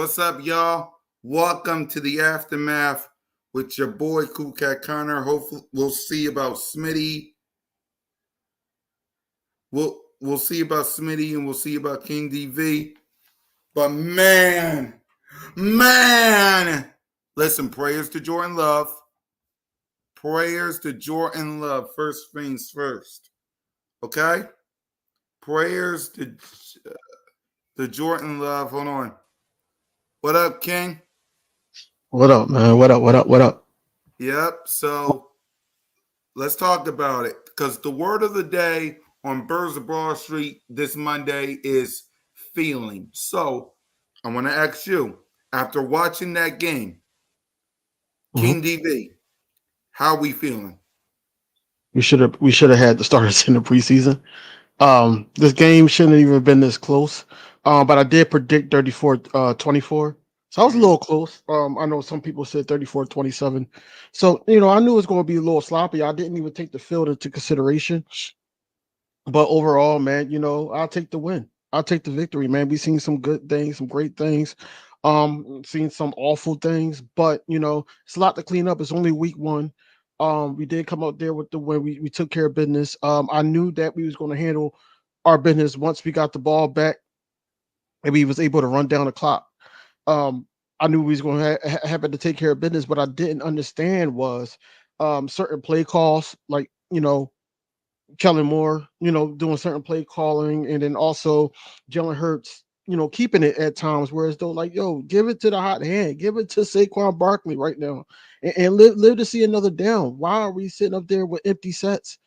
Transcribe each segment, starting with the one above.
What's up, y'all? Welcome to the aftermath with your boy Cool Cat Connor. Hopefully, we'll see about Smitty. We'll see about Smitty and we'll see about King DV. But man, listen. Prayers to Jordan Love. Prayers to Jordan Love. First things first. Okay. Prayers to Jordan Love. Hold on. What up, King? What up, man? What up? What up? What up? Yep. So let's talk about it because the word of the day on Birds of Broad Street this Monday is feeling. So I want to ask you, after watching that game, Mhm. King DV, how we feeling? We should have had the starters in the preseason. This game shouldn't have even been this close. But I did predict 34-24. So I was a little close. I know some people said 34-27. So, I knew it was going to be a little sloppy. I didn't even take the field into consideration. But overall, man, I'll take the win. I'll take the victory, man. We've seen some good things, some great things. Seen some awful things, but it's a lot to clean up. It's only week one. We did come out there with the win. We took care of business. I knew that we was going to handle our business once we got the ball back and we was able to run down the clock. Um, I knew we was going to have to take care of business. What I didn't understand was certain play calls, like Kellen Moore, doing certain play calling, and then also Jalen Hurts, keeping it at times. Whereas though, like, yo, give it to the hot hand, give it to Saquon Barkley right now, and live to see another down. Why are we sitting up there with empty sets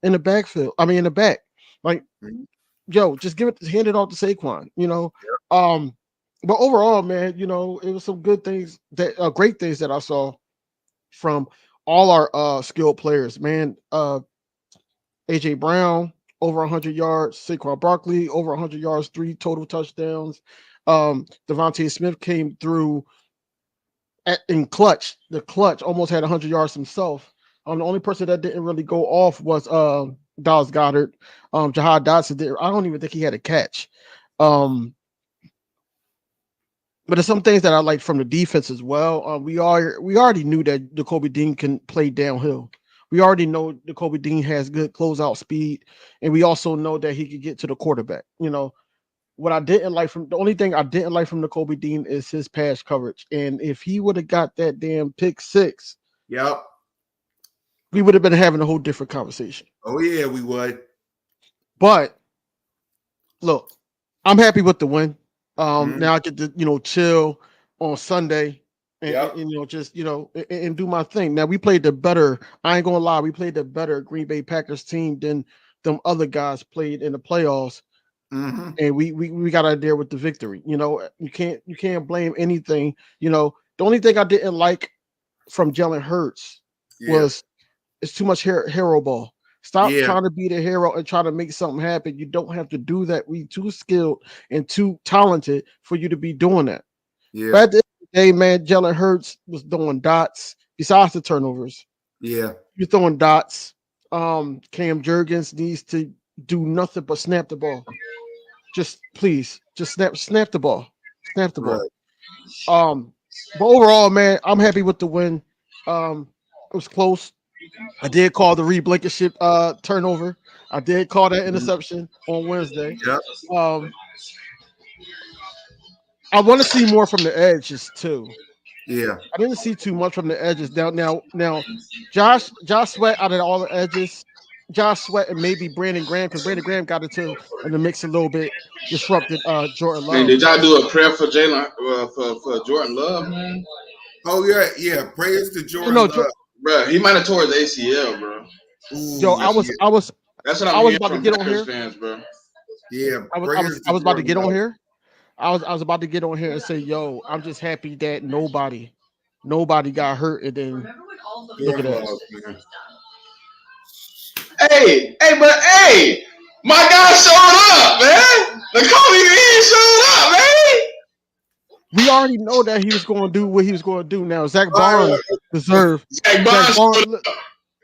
in the backfield? I mean, in the back, like, yo, just hand it off to Saquon. Um, but overall, man, it was some good things great things that I saw from all our skilled players, man. AJ Brown over 100 yards, Saquon Barkley over 100 yards, 3 total touchdowns. Devontae Smith came through in clutch. The clutch almost had 100 yards himself. The only person that didn't really go off was Dallas Goddard. Jahad Dotson did. I don't even think he had a catch. Um, but there's some things that I like from the defense as well. We already knew that Jacoby Dean can play downhill. We already know Jacoby Dean has good closeout speed, and we also know that he could get to the quarterback. What I didn't like from the only thing I didn't like from Jacoby Dean is his pass coverage. And if he would have got that damn pick six, Yep. we would have been having a whole different conversation. Oh yeah, we would. But look, I'm happy with the win. Mhm. Now I get to chill on Sunday Yep. and just and do my thing. Now we played the better. I ain't gonna lie, we played the better Green Bay Packers team than them other guys played in the playoffs, Hmm. and we got out there with the victory. You can't blame anything. The only thing I didn't like from Jalen Hurts Yeah. was it's too much hero ball. Stop Yeah. trying to be the hero and try to make something happen. You don't have to do that. We too skilled and too talented for you to be doing that. Yeah. But at the end of the day, man, Jalen Hurts was throwing dots besides the turnovers. Yeah. You're throwing dots. Cam Jurgens needs to do nothing but snap the ball. Just please, just snap the ball. Snap the ball. Right. Um, but overall, man, I'm happy with the win. It was close. I did call the Reed Blankenship turnover. I did call that Mhm. interception on Wednesday. Yep. Um, I want to see more from the edges too. Yeah. I didn't see too much from the edges. Now, Josh Sweat out of all the edges, Josh Sweat and maybe Brandon Graham, because Brandon Graham got into in the mix a little bit, disrupted Jordan Man, Love. did y'all do a prayer for Jalen for Jordan Love, man? Oh yeah. Yeah. Prayers to You Jordan know, Love. Bro, he might have tore his ACL, bro. Yo, Ooh. I That's was Yeah. I was that's what I I'm was hearing about to from get on Packers here. fans, bro. Yeah. I was Prayers I to was about to Jordan get on Love. here. I was about to get on here and say, yo, I'm just happy that nobody got hurt. And then look at Jordan that. Love, man. Hey, my guy showed up, man. The Kobe man showed up, man. We already know that he was going to do what he was going to do. Now Zach All Barnes right. deserved Zach Zach Bonds showed Barnes. up.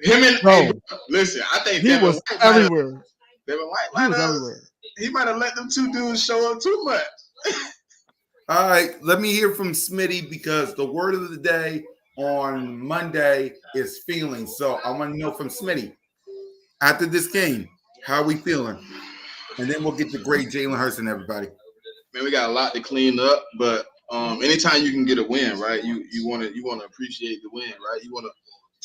Him and Yo, bro, listen, I think he was everywhere. Devin White He might was have everywhere. he might have let them two dudes show up too much. All right, let me hear from Smitty because the word of the day on Monday is feeling. So I want to know from Smitty after this game, how are we feeling? And then we'll get to grade Jalen Hurts and everybody. Man, we got a lot to clean up, but anytime you can get a win, right? You want to appreciate the win, right? You want to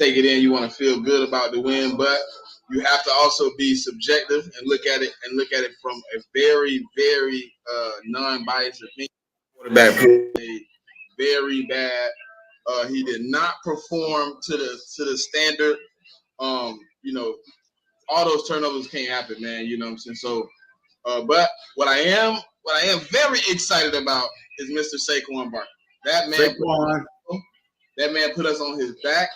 take it in, you want to feel good about the win, but you have to also be subjective and look at it from a very, very non-biased opinion. Quarterback played very bad. He did not perform to the standard. You know, all those turnovers can't happen, man. You know what I'm saying? So, but what I am very excited about is Mr. Saquon Barkley. That man put us on his back.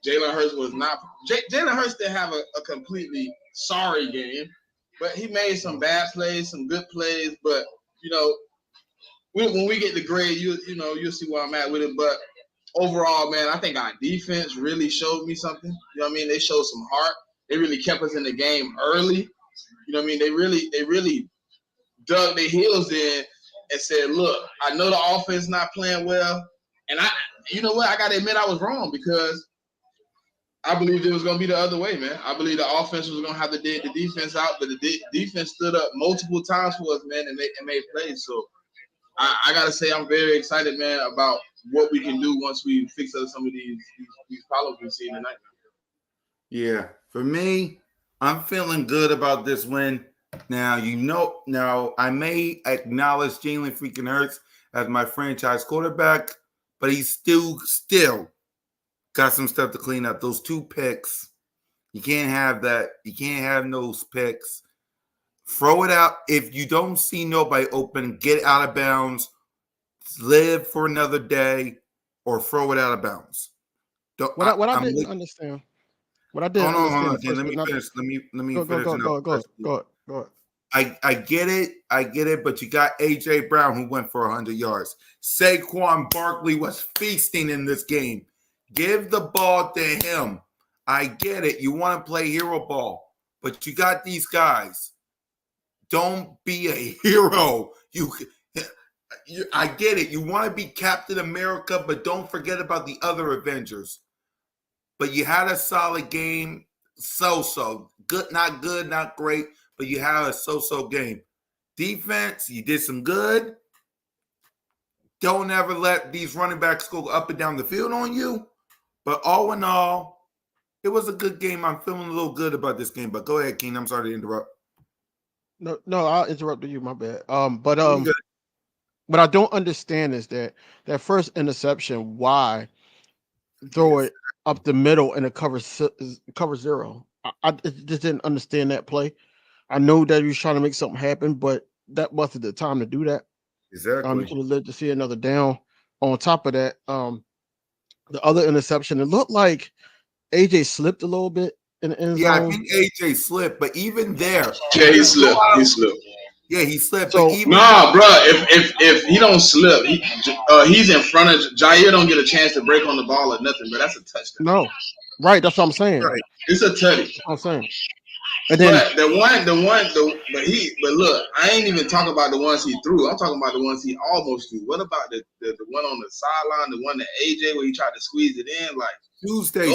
Jalen Hurts was not. Jalen Hurts didn't have a completely sorry game, but he made some bad plays, some good plays. But you know, when we get the grade, you'll see where I'm at with it. But overall, man, I think our defense really showed me something. You know what I mean? They showed some heart. They really kept us in the game early. You know what I mean? They really dug their heels in and said, look, I know the offense not playing well. And you know what? I got to admit I was wrong because I believed it was going to be the other way, man. I believe the offense was going to have to dig the defense out, but the defense stood up multiple times for us, man, and made plays. So I got to say I'm very excited, man, about what we can do once we fix up some of these problems we see tonight. Yeah, for me, I'm feeling good about this win. Now, I may acknowledge Jalen freaking Hurts as my franchise quarterback, but he's still got some stuff to clean up. Those 2 picks, you can't have that. You can't have those picks. Throw it out. If you don't see nobody open, get out of bounds, live for another day, or throw it out of bounds. What I didn't understand. What I didn't understand. Let me finish. Let me finish. Go ahead. I get it, but you got AJ Brown who went for 100 yards. Saquon Barkley was feasting in this game. Give the ball to him. I get it. You want to play hero ball, but you got these guys. Don't be a hero. I get it. You want to be Captain America, but don't forget about the other Avengers. But you had a solid game. So. Good, not great, but you had a so game. Defense, you did some good. Don't ever let these running backs go up and down the field on you. But all in all, it was a good game. I'm feeling a little good about this game. But go ahead, Keen. I'm sorry to interrupt. No, I'll interrupt you. My bad. But what I don't understand is that first interception. Why throw it up the middle in a cover 0? I just didn't understand that play. I know that he was trying to make something happen, but that wasn't the time to do that. Exactly. You could have lived to see another down. On top of that, the other interception, it looked like AJ slipped a little bit in the end zone. Yeah, I think AJ slipped, but even there. Yeah, he slipped. Yeah, he slipped. So, bro, if he don't slip, he's in front of Jair. Don't get a chance to break on the ball or nothing, but that's a touchdown. No, right? That's what I'm saying. Right. It's a tutty. That's what I'm saying. And then but look, I ain't even talking about the ones he threw. I'm talking about the ones he almost threw. What about the one on the sideline, the one that AJ where he tried to squeeze it in? Like Tuesday.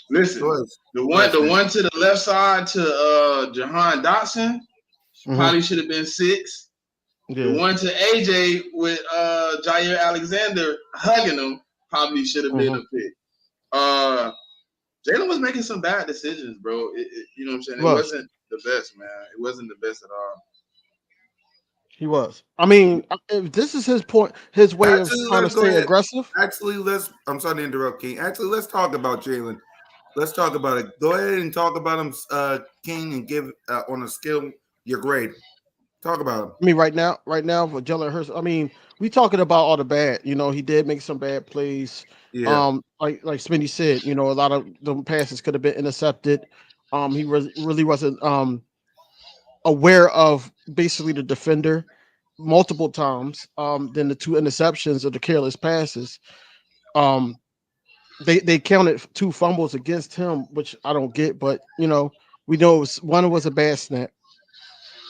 Listen, the one to the left side to Jahan Dotson probably should have been 6. Yeah. The one to AJ with Jair Alexander hugging him probably should have been a pick. Jalen was making some bad decisions, bro. You know what I'm saying? It wasn't the best, man. It wasn't the best at all. He was. I mean, if this is his point, his way of trying to stay aggressive. Actually, I'm sorry to interrupt, King. Actually, let's talk about Jalen. Let's talk about it. Go ahead and talk about him, King, and give on a scale your grade. Talk about him. I mean, right now for Jalen Hurts. I mean, we talking about all the bad. You know, he did make some bad plays. Yeah. Like Smitty said, you know, a lot of the passes could have been intercepted. He really wasn't aware of basically the defender multiple times. Then the 2 interceptions of the careless passes. They counted 2 fumbles against him, which I don't get, but you know, we know one was a bad snap,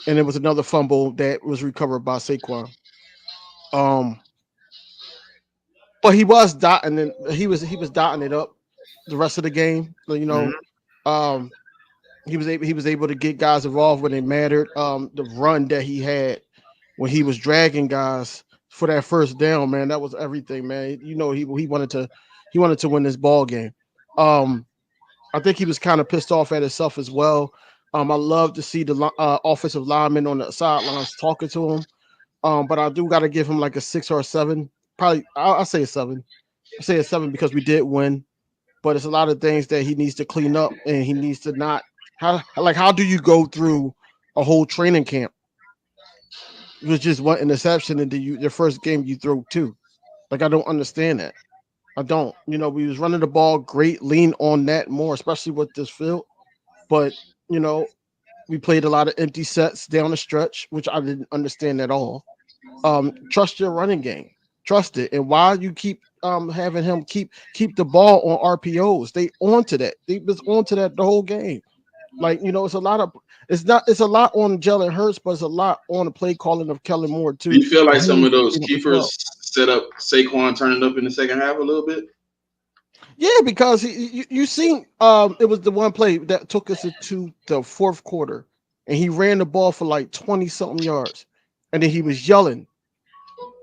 and it was another fumble that was recovered by Saquon. Um, but he was dotting and he was dotting it up the rest of the game. So, Mhm. um, he was able to get guys involved when it mattered. The run that he had when he was dragging guys for that first down, man, that was everything, man. He wanted to win this ball game. Um, I think he was kind of pissed off at himself as well. I love to see the offensive linemen on the sidelines talking to him. But I do got to give him like a 6 or 7. Probably, I'll say a 7. I say a 7 because we did win, but it's a lot of things that he needs to clean up, and he needs to not. How do you go through a whole training camp with just one interception and then your first game you throw 2? Like, I don't understand that. I don't. We was running the ball great, lean on that more, especially with this field. But you know, we played a lot of empty sets down the stretch, which I didn't understand at all. Trust your running game, trust it. And why you keep having him keep the ball on RPOs? They onto that. They was onto that the whole game. Like, it's a lot on Jalen Hurts, but it's a lot on the play calling of Kellen Moore Do too. you feel like And he some needs of to those clean up as well. keepers set up Saquon turning up in the second half a little bit? Yeah, because you seen it was the one play that took us into the fourth quarter, and he ran the ball for like 20 something yards, and then he was yelling.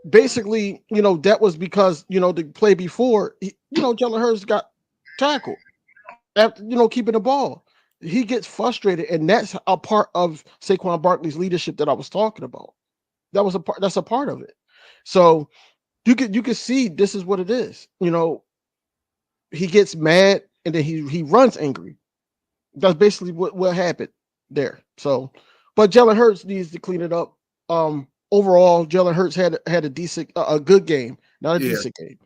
Basically, that was because the play before, Jalen Hurts got tackled after keeping the ball. He gets frustrated, and that's a part of Saquon Barkley's leadership that I was talking about. That's a part of it. So you could see this is what it is. He gets mad and then he runs angry. That's basically what happened there. So, but Jalen Hurts needs to clean it up. Overall, Jalen Hurts had a good game, not a Yeah. decent game.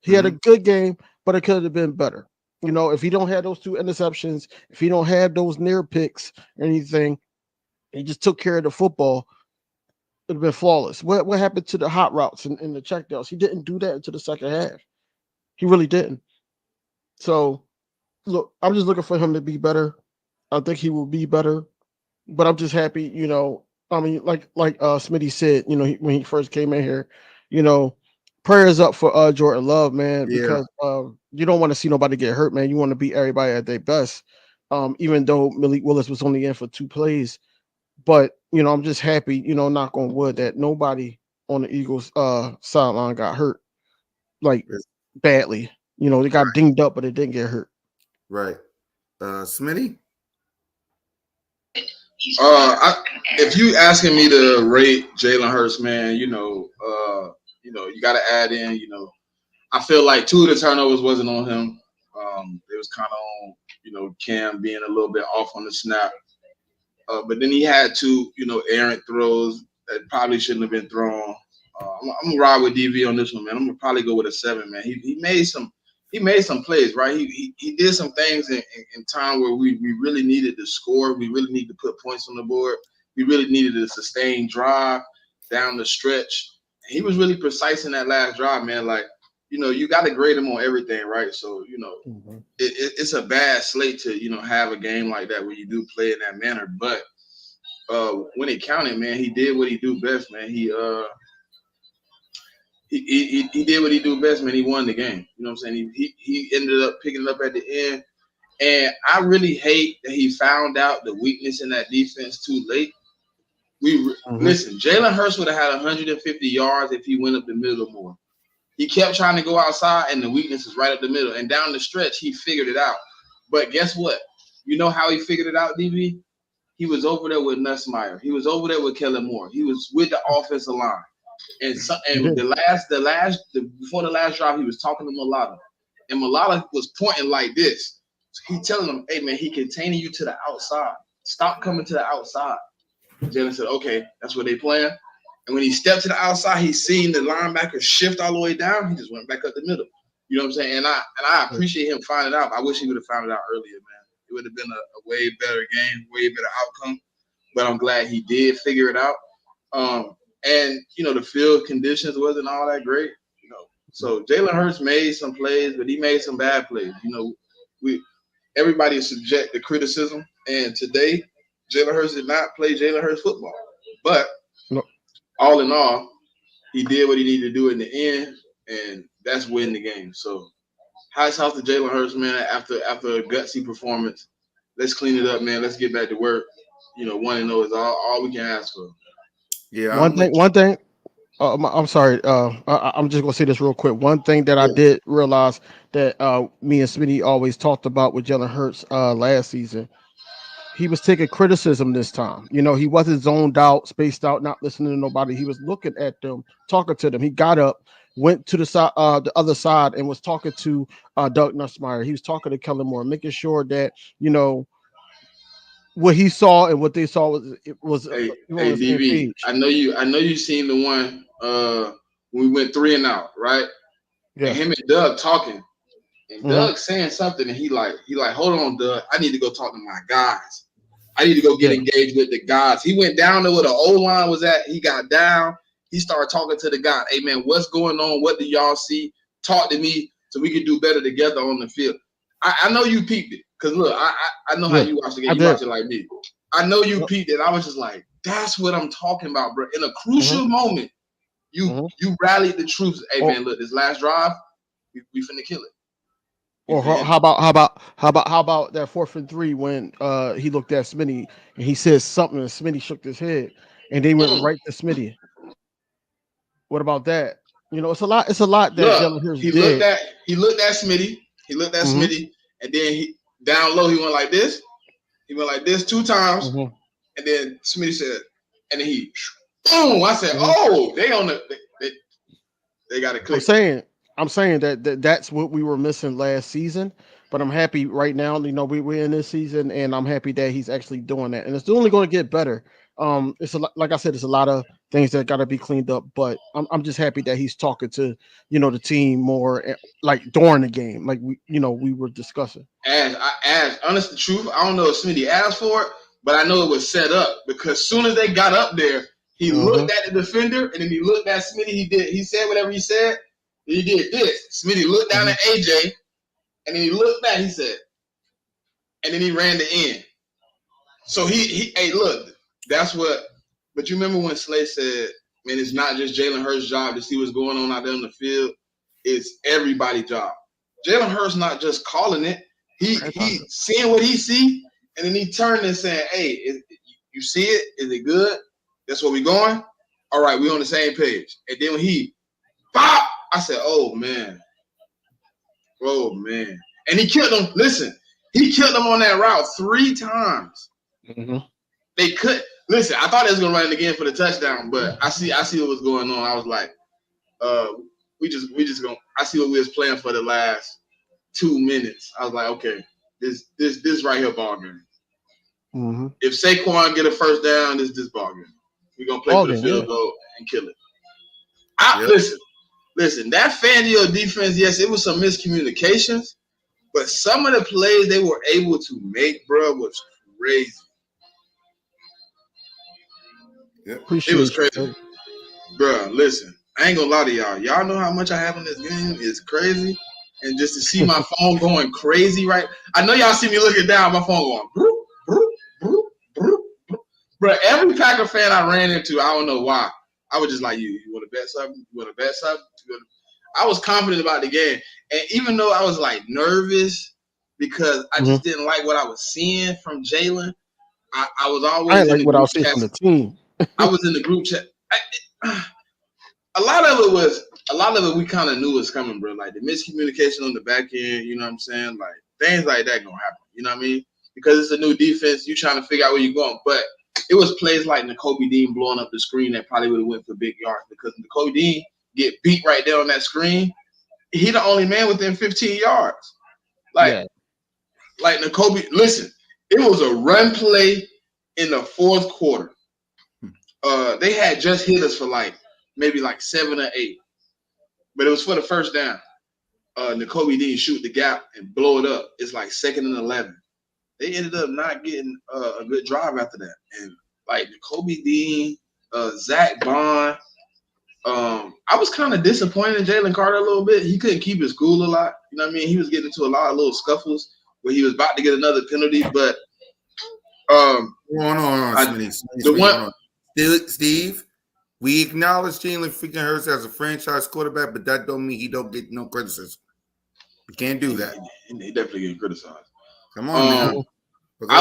He had a Mhm. good game, but it could have been better. If he don't have those 2 interceptions, if he don't have those near picks or anything, he just took care of the football. It'd have been flawless. What happened to the hot routes and the checkdowns? He didn't do that until the second half. He really didn't. So look, I'm just looking for him to be better. I think he will be better, but I'm just happy. I mean, like Smitty said, when he first came in here, you know, prayers up for Jordan Love, man, Yeah. because you don't want to see nobody get hurt, man. You want to beat everybody at their best. Even though Malik Willis was only in for 2 plays, but I'm just happy, knock on wood, that nobody on the Eagles sideline got hurt like Yes. badly. They got dinged up, but they didn't get hurt. Right. Smitty? If you asking me to rate Jalen Hurts, man, you got to add in, I feel like 2 of the turnovers wasn't on him. It was kind of on, Cam being a little bit off on the snap. But then he had 2, errant throws that probably shouldn't have been thrown. I'm gonna ride with DV on this one, man. I'm gonna probably go with a 7, man. He made some plays, right? He did some things in time where we really needed to score. We really needed to put points on the board. We really needed a sustained drive down the stretch. He was really precise in that last drive, man. Like, you got to grade him on everything, right? So, it's a bad slate to, have a game like that where you do play in that manner. But when it counted, man, he did what he do best, man. He did what he do best, man. He won the game. You know what I'm saying? He ended up picking it up at the end. And I really hate that he found out the weakness in that defense too late. Mhm. Listen, Jalen Hurts would have had 150 yards if he went up the middle more. He kept trying to go outside, and the weakness is right up the middle. And down the stretch, he figured it out. But guess what? You know how he figured it out, DB? He was over there with Nussmeier. He was over there with Kellen Moore. He was with the offensive line. He And did. before the last drive, he was talking to Mulata. And Mulata was pointing like this. So he telling him, hey, man, he containing you to the outside. Stop coming to the outside. Jalen said, okay, that's what they playing. And when he stepped to the outside, he seen the linebacker shift all the way down. He just went back up the middle. You know what I'm saying? And I appreciate him finding out. I wish he would have found it out earlier, man. It would have been a way better game, way better outcome. But I'm glad he did figure it out. And the field conditions wasn't all that great. So Jalen Hurts made some plays, but he made some bad plays. Everybody is subject to criticism, and today Jalen Hurts did not play Jalen Hurts football. But No, all in all, He did what he needed to do in the end, and that's win the game. So hats off to Jalen Hurts, man. After a gutsy performance, let's clean it up, man. Let's get back to work. 1-0 is all we can ask for. Yeah, One thing. I'm sorry. I'm just gonna say this real quick. One thing that I did realize that me and Smitty always talked about with Jalen Hurts last season, he was taking criticism this time. He wasn't zoned out, spaced out, not listening to nobody. He was looking at them, talking to them. He got up, went to the side, the other side, and was talking to Doug Nussmeier. He was talking to Kellen Moore, making sure that what he saw and what they saw was Hey, DB, I know you seen the one when we went 3 and out, right? Yeah. And him and Doug talking, and Doug saying something, and he like, hold on, Doug, I need to go talk to my guys. I need to go get engaged with the guys. He went down to where the O-line was at. He got down. He started talking to the guys. Hey, man, what's going on? What do y'all see? Talk to me so we can do better together on the field. I know you peeped it. Because, look, I know how you watch the game. You watch it like me. I know you peeped it. I was just like, that's what I'm talking about, bro. In a crucial moment, you rallied the troops. Hey, man, look, this last drive, we finna kill it. Or how about that 4th and 3 when he looked at Smitty and he said something and Smitty shook his head and they went right to Smitty. What about that? It's a lot that Jalen Hurts did. He looked at Smitty. Smitty, and then down low he went like this. He went like this 2 times, and then Smitty said, and then he boom. I said, oh, they on the they got to click. I'm saying that's what we were missing last season, but I'm happy right now. We're in this season, and I'm happy that he's actually doing that, and it's only going to get better. It's like I said, it's a lot of things that got to be cleaned up, but I'm just happy that he's talking to the team more, like during the game, like we were discussing. As honest the truth, I don't know if Smitty asked for it, but I know it was set up because soon as they got up there, he looked at the defender and then he looked at Smitty. He said whatever he said. He did this. Smitty looked down at AJ, and then he looked back. He said, and then he ran the end. So hey, look, that's what. But you remember when Slay said, "Man, it's not just Jalen Hurts' job to see what's going on out there on the field. It's everybody's job." Jalen Hurts not just calling it. He seeing what he see, and then he turned and saying, "Hey, you see it? Is it good? That's where we going. All right, we on the same page." And then when he pop. I said, oh, man. And he killed them. Listen, he killed them on that route 3 times. They could. Listen, I thought they was going to run it again for the touchdown, but I see what was going on. I was like, we just going to – I see what we was playing for the last 2 minutes. I was like, okay, this right here ball game. If Saquon get a first down, this ball game. We're going to play for the field goal and kill it. Listen, that Fangio defense, yes, it was some miscommunications, but some of the plays they were able to make, bro, was crazy. It was crazy. Bro, listen, I ain't gonna lie to y'all. Y'all know how much I have in this game is crazy. And just to see my phone going crazy, right? I know y'all see me looking down, my phone going, broop, broop, broop, broop, broop. Bro, every Packer fan I ran into, I don't know why. I was just like, you want to bet something? You want to bet something? I was confident about the game. And even though I was, like, nervous because I just didn't like what I was seeing from Jalen, I was always in the what I was group seeing chat. from the team. I was in the group chat. A lot of it we kind of knew was coming, bro. Like, the miscommunication on the back end, you know what I'm saying? Like, things like that going to happen. You know what I mean? Because it's a new defense. You trying to figure out where you're going. But it was plays like Nakobe Dean blowing up the screen that probably would have went for big yards because Nakobe Dean get beat right there on that screen. He the only man within 15 yards. Like Nakobe, listen, it was a run play in the 4th quarter. They had just hit us for maybe 7 or 8. But it was for the first down. Nakobe Dean shoot the gap and blow it up. It's 2nd and 11. They ended up not getting a good drive after that. And Nakobe Dean, Zach Bond, I was kind of disappointed in Jalen Carter a little bit. He couldn't keep his cool a lot. You know what I mean? He was getting into a lot of little scuffles where he was about to get another penalty. But Steve, We acknowledge Jalen freaking Hurts as a franchise quarterback, but that don't mean he don't get no criticism. We can't do that. He definitely getting criticized. Come on, man. But go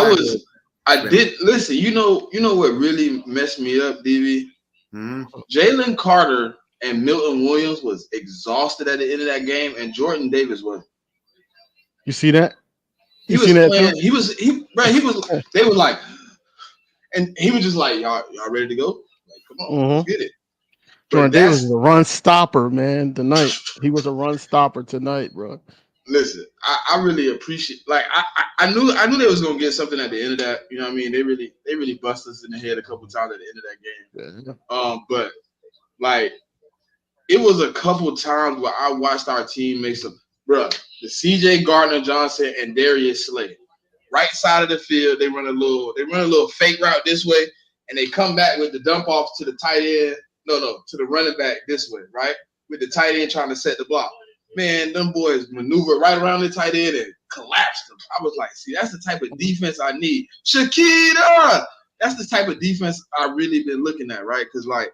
I ahead. did listen. You know what really messed me up, DB? Jalen Carter and Milton Williams was exhausted at the end of that game, and Jordan Davis was. You see that? He was playing. He was. They were like, and he was just like, y'all ready to go? Like, come on, let's get it. Jordan Davis is a run stopper, man. Tonight he was a run stopper tonight, bro. Listen, I really appreciate. Like, I knew they was gonna get something at the end of that. You know what I mean? They really bust us in the head a couple times at the end of that game. Yeah. But like, it was a couple times where I watched our team make some, bro. The CJ Gardner-Johnson and Darius Slay, right side of the field. They run a little fake route this way, and they come back with the dump off to the tight end. No, to the running back this way, right? With the tight end trying to set the block. Man, them boys maneuvered right around the tight end and collapsed them. I was like, see, that's the type of defense I need. Shakira! That's the type of defense I really been looking at, right? Because, like,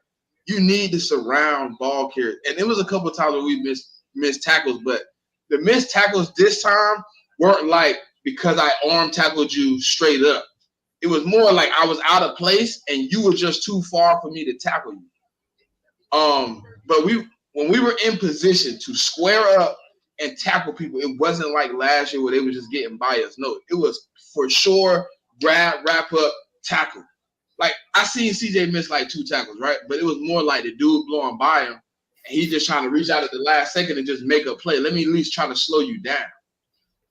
you need to surround ball carriers. And it was a couple of times where we missed tackles, but the missed tackles this time weren't like because I arm tackled you straight up. It was more like I was out of place and you were just too far for me to tackle you. But when we were in position to square up and tackle people, it wasn't like last year where they were just getting by us. No, it was for sure wrap up, tackle. Like, I seen CJ miss like 2 tackles, right? But it was more like the dude blowing by him, and he just trying to reach out at the last second and just make a play. Let me at least try to slow you down.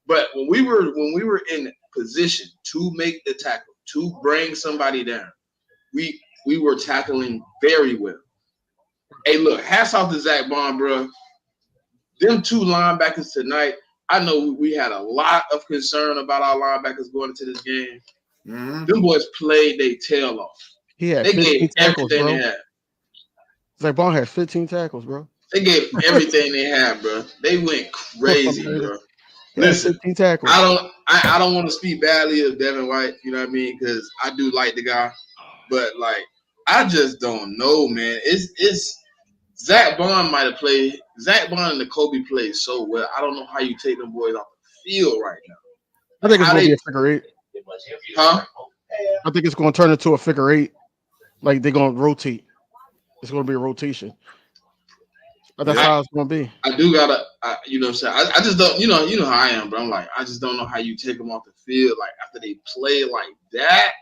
But when we were in position to make the tackle, to bring somebody down, we were tackling very well. Hey, look, hats off to Zach Bond, bro. Them 2 linebackers tonight, I know we had a lot of concern about our linebackers going into this game. Them boys played their tail off. He had 15 tackles, bro. They had. Zach Bond had 15 tackles, bro. They gave everything they had, bro. They went crazy, bro. Listen, 15 tackles. I don't want to speak badly of Devin White, you know what I mean? Because I do like the guy, but like, I just don't know, man. It's Zach Bond might have played. Zach Bond and Nakobe played so well. I don't know how you take them boys off the field right now. I think it's going to be a figure 8. Huh? I think it's going to turn into a figure 8. Like, they're going to rotate. It's going to be a rotation. But that's how it's going to be. I do got to, you know what I'm saying? I just don't, you know how I am, bro. I'm like, I just don't know how you take them off the field. Like, after they play like that,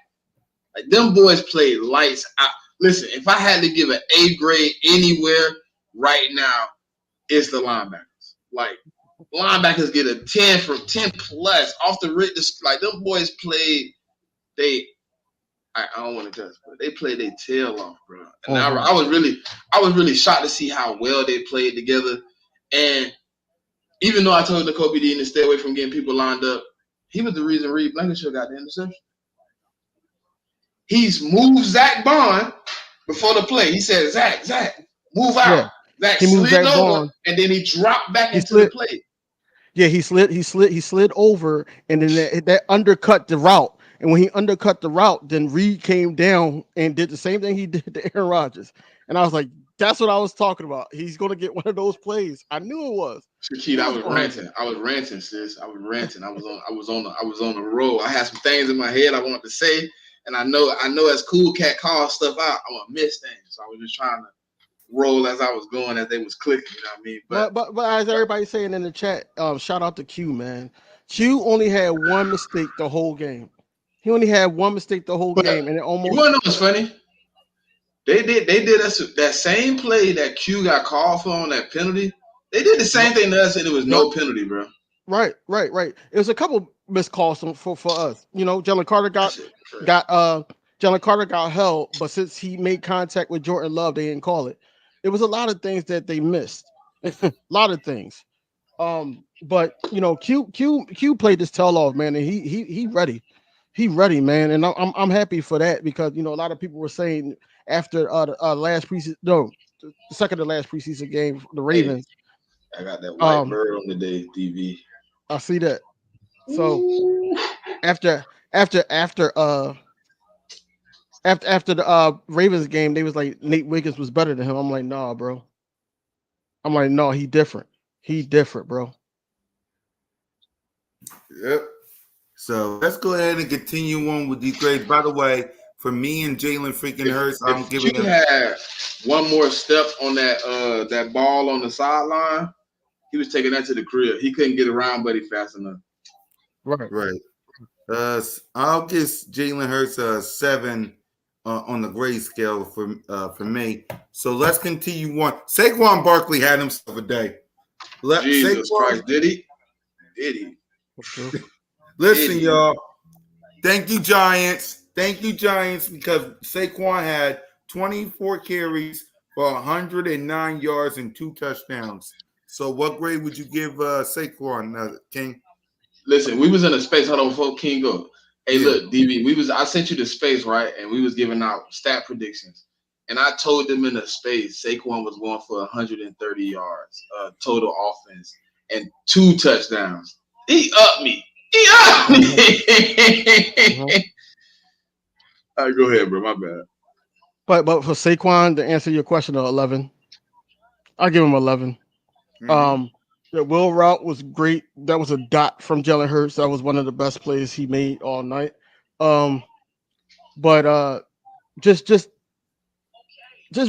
like, them boys played lights out. Listen, if I had to give an A grade anywhere right now, it's the linebackers. Like, linebackers get a 10 from 10 plus off the rip. Like, them boys played. I don't want to touch, but they played their tail off, bro. And I was really shocked to see how well they played together. And even though I told Nakobe Dean to stay away from getting people lined up, he was the reason Reed Blankenship got the interception. He's moved Zach Bond before the play. He said, Zach, move out. Yeah. Zach slid over, and then he dropped back into the play. Yeah, he slid over, and then that undercut the route. And when he undercut the route, then Reed came down and did the same thing he did to Aaron Rodgers. And I was like, that's what I was talking about. He's going to get one of those plays. I knew it was. Shaquille, I was ranting, sis. I was ranting. I was on the roll. I had some things in my head I wanted to say, and I know as Cool Cat calls stuff out, I want to miss things. So I was just trying to roll as I was going, as they was clicking. You know what I mean? But as everybody's saying in the chat, shout out to Q, man. Q only had one mistake the whole game. He only had one mistake the whole game, and it almost. You want to know what's funny? They did us that same play that Q got called for on that penalty. They did the same thing to us, and it was no penalty, bro. Right. It was a couple missed calls for us. You know, Jalen Carter got held, but since he made contact with Jordan Love, they didn't call it. It was a lot of things that they missed. A lot of things. But you know, Q played this tail off, man, and he ready. He ready, man, and I'm happy for that because you know a lot of people were saying after the second to last preseason game, the Ravens. I got that white bird on the day, DV. I see that. So after after the Ravens game, they was like Nate Wiggins was better than him. I'm like, nah, bro. I'm like, no, he different. He different, bro. Yep. So let's go ahead and continue on with these grades. By the way, for me and Jalen freaking Hurts, I'm If giving Q him. had one more step on that ball on the sideline, he was taking that to the crib. He couldn't get around Buddy fast enough. Right. I'll give Jalen Hurts a 7 on the grade scale for me. So let's continue on. Saquon Barkley had himself a day. Jesus Christ, did he? Did he? Listen, y'all. Thank you, Giants. Thank you, Giants, because Saquon had 24 carries for 109 yards and 2 touchdowns. So what grade would you give Saquon, King? Listen, we was in a space. Hold on, before King go. Hey, Yeah. look, DB, I sent you the space, right? And we was giving out stat predictions. And I told them in the space, Saquon was going for 130 yards total offense and 2 touchdowns. He upped me. All right, go ahead, bro. My bad. But for Saquon, to answer your question, 11. I'll give him 11. Mhm. The Will route was great. That was a dot from Jalen Hurts. That was one of the best plays he made all night. But just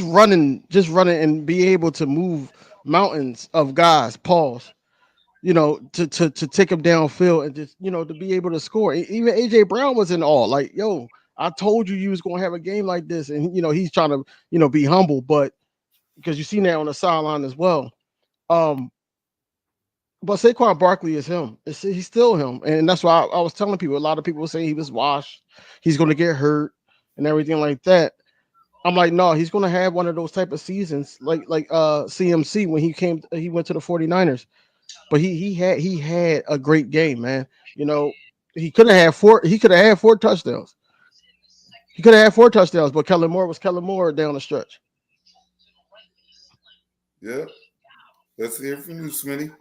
running and be able to move mountains of guys, pause, to take him downfield and just, to be able to score. Even AJ Brown was in awe. Like, yo, I told you was gonna have a game like this, and he's trying to be humble, but because you seen that on the sideline as well. But Saquon Barkley is him. He's still him, and that's why I was telling people. A lot of people were saying he was washed. He's going to get hurt and everything like that. I'm like, no, he's going to have one of those type of seasons like CMC when he went to the 49ers. But he had a great game, man. He could have had 4. He could have had 4 touchdowns. But Kellen Moore was Kellen Moore down the stretch. Yeah. Let's hear from you, Smitty.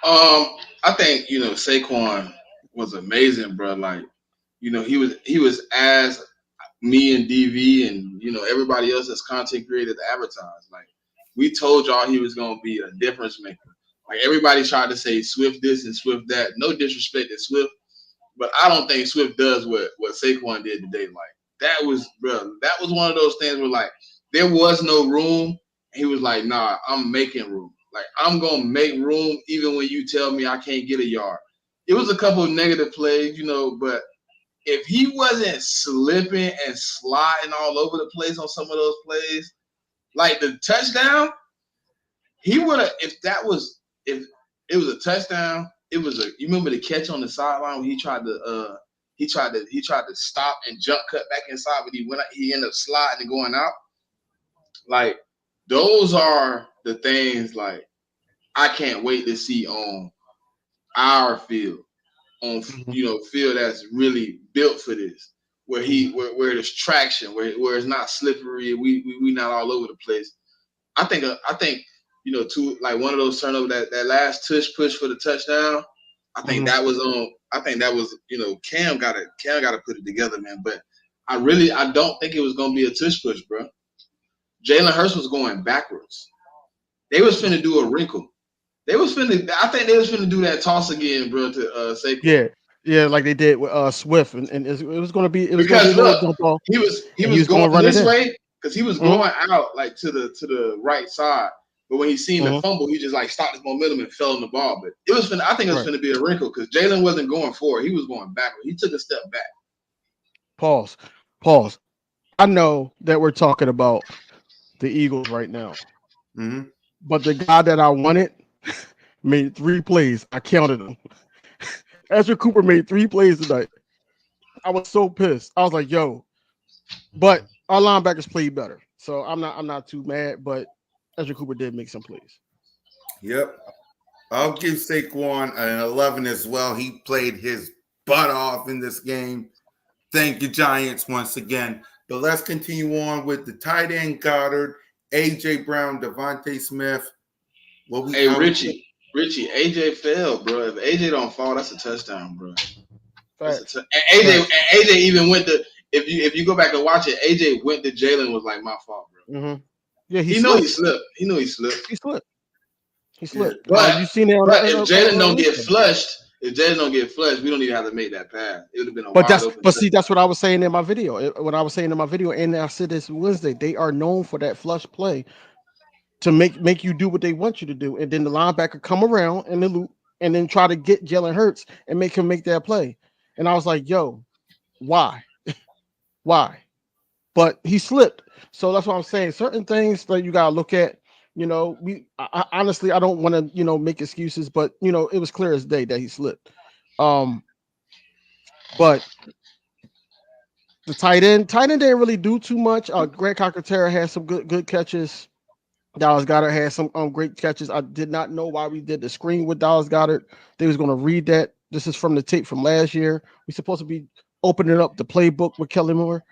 I think Saquon was amazing, bro. Like, he was as me and DV and everybody else as content creators advertised. Like, we told y'all he was gonna be a difference maker. Like, everybody tried to say Swift this and Swift that. No disrespect to Swift, but I don't think Swift does what Saquon did today. Like, that was one of those things where, like, there was no room. He was like, nah, I'm making room. Like, I'm gonna make room even when you tell me I can't get a yard. It was a couple of negative plays, but if he wasn't slipping and sliding all over the place on some of those plays, like the touchdown, he would have. If it was a touchdown, you remember the catch on the sideline when he tried to stop and jump cut back inside, but he ended up sliding and going out. Like, those are the things, like, I can't wait to see on our field, on field that's really built for this, where there's traction, where it's not slippery, we not all over the place. I think to, like, one of those turnovers, that last tush push for the touchdown, I think that was Cam gotta put it together, man. But I don't think it was gonna be a tush push, bro. Jalen Hurts was going backwards. They was finna do a wrinkle. I think they was finna do that toss again, bro, to Saquon. Yeah, like they did with Swift, and it was going to be Because a look, jump ball. he was going this way because he was going out, like, to the right side. But when he seen the fumble, he just, like, stopped his momentum and fell on the ball. But I think it was finna be a wrinkle because Jalen wasn't going forward; he was going backward. He took a step back. Pause. I know that we're talking about the Eagles right now, but the guy that I wanted made 3 plays. I counted them. Ezra Cooper made 3 plays tonight. I was so pissed. I was like, yo, but our linebackers played better. So I'm not too mad, but Ezra Cooper did make some plays. Yep. I'll give Saquon an 11 as well. He played his butt off in this game. Thank you, Giants, once again. But let's continue on with the tight end Goddard, AJ Brown, Devontae Smith. Richie, AJ fell, bro. If AJ don't fall, that's a touchdown, bro. And AJ even went to if you go back and watch it, AJ went to Jalen was like my fault, bro. Mm-hmm. Yeah, He know he slipped. He knew he slipped. He slipped. He slipped. But you seen it on but if Jalen don't get flushed, we don't even have to make that pass. It would have been a wide open. But see, that's what I was saying in my video. What I was saying in my video, and I said this Wednesday, they are known for that flush play to make you do what they want you to do, and then the linebacker come around in the loop and then try to get Jalen Hurts and make him make that play. And I was like, yo, why? Why? But he slipped. So that's what I'm saying. Certain things that you gotta look at. You know, I honestly I don't want to make excuses, but it was clear as day that he slipped. But the tight end didn't really do too much. Grant Calcaterra had some good catches. Dallas Goedert had some great catches. I did not know why we did the screen with Dallas Goedert. They was going to read that. This is from the tape from last year. We're supposed to be opening up the playbook with Kellen Moore,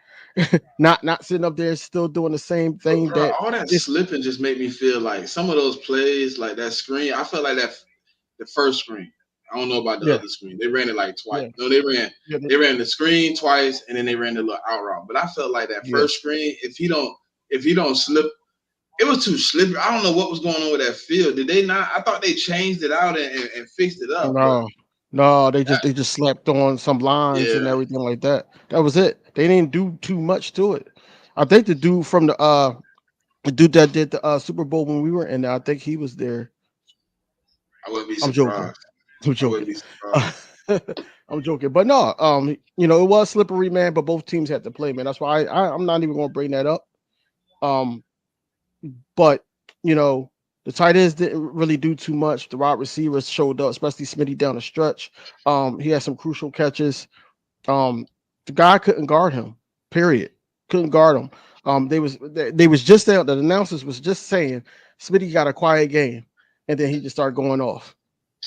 not sitting up there still doing the same thing. Bro, all that slipping just made me feel like some of those plays, like that screen. I felt like that the first screen. I don't know about the other screen. They ran it like twice. Yeah. No, they ran the screen twice, and then they ran the little out route. But I felt like that first screen, if he don't slip, it was too slippery. I don't know what was going on with that field. Did they not? I thought they changed it out and fixed it up. No, they just slapped on some lines and everything like that. That was it. They didn't do too much to it. I think the dude from the dude that did the Super Bowl when we were in there, I think he was there. I wouldn't be surprised. I'm joking. I'm joking, but no, it was slippery, man. But both teams had to play, man. That's why I'm not even going to bring that up. But the tight ends didn't really do too much. The wide receivers showed up, especially Smitty down the stretch. He had some crucial catches. The guy couldn't guard him. Period. Couldn't guard him. They was just there. The announcers was just saying Smitty got a quiet game, and then he just started going off.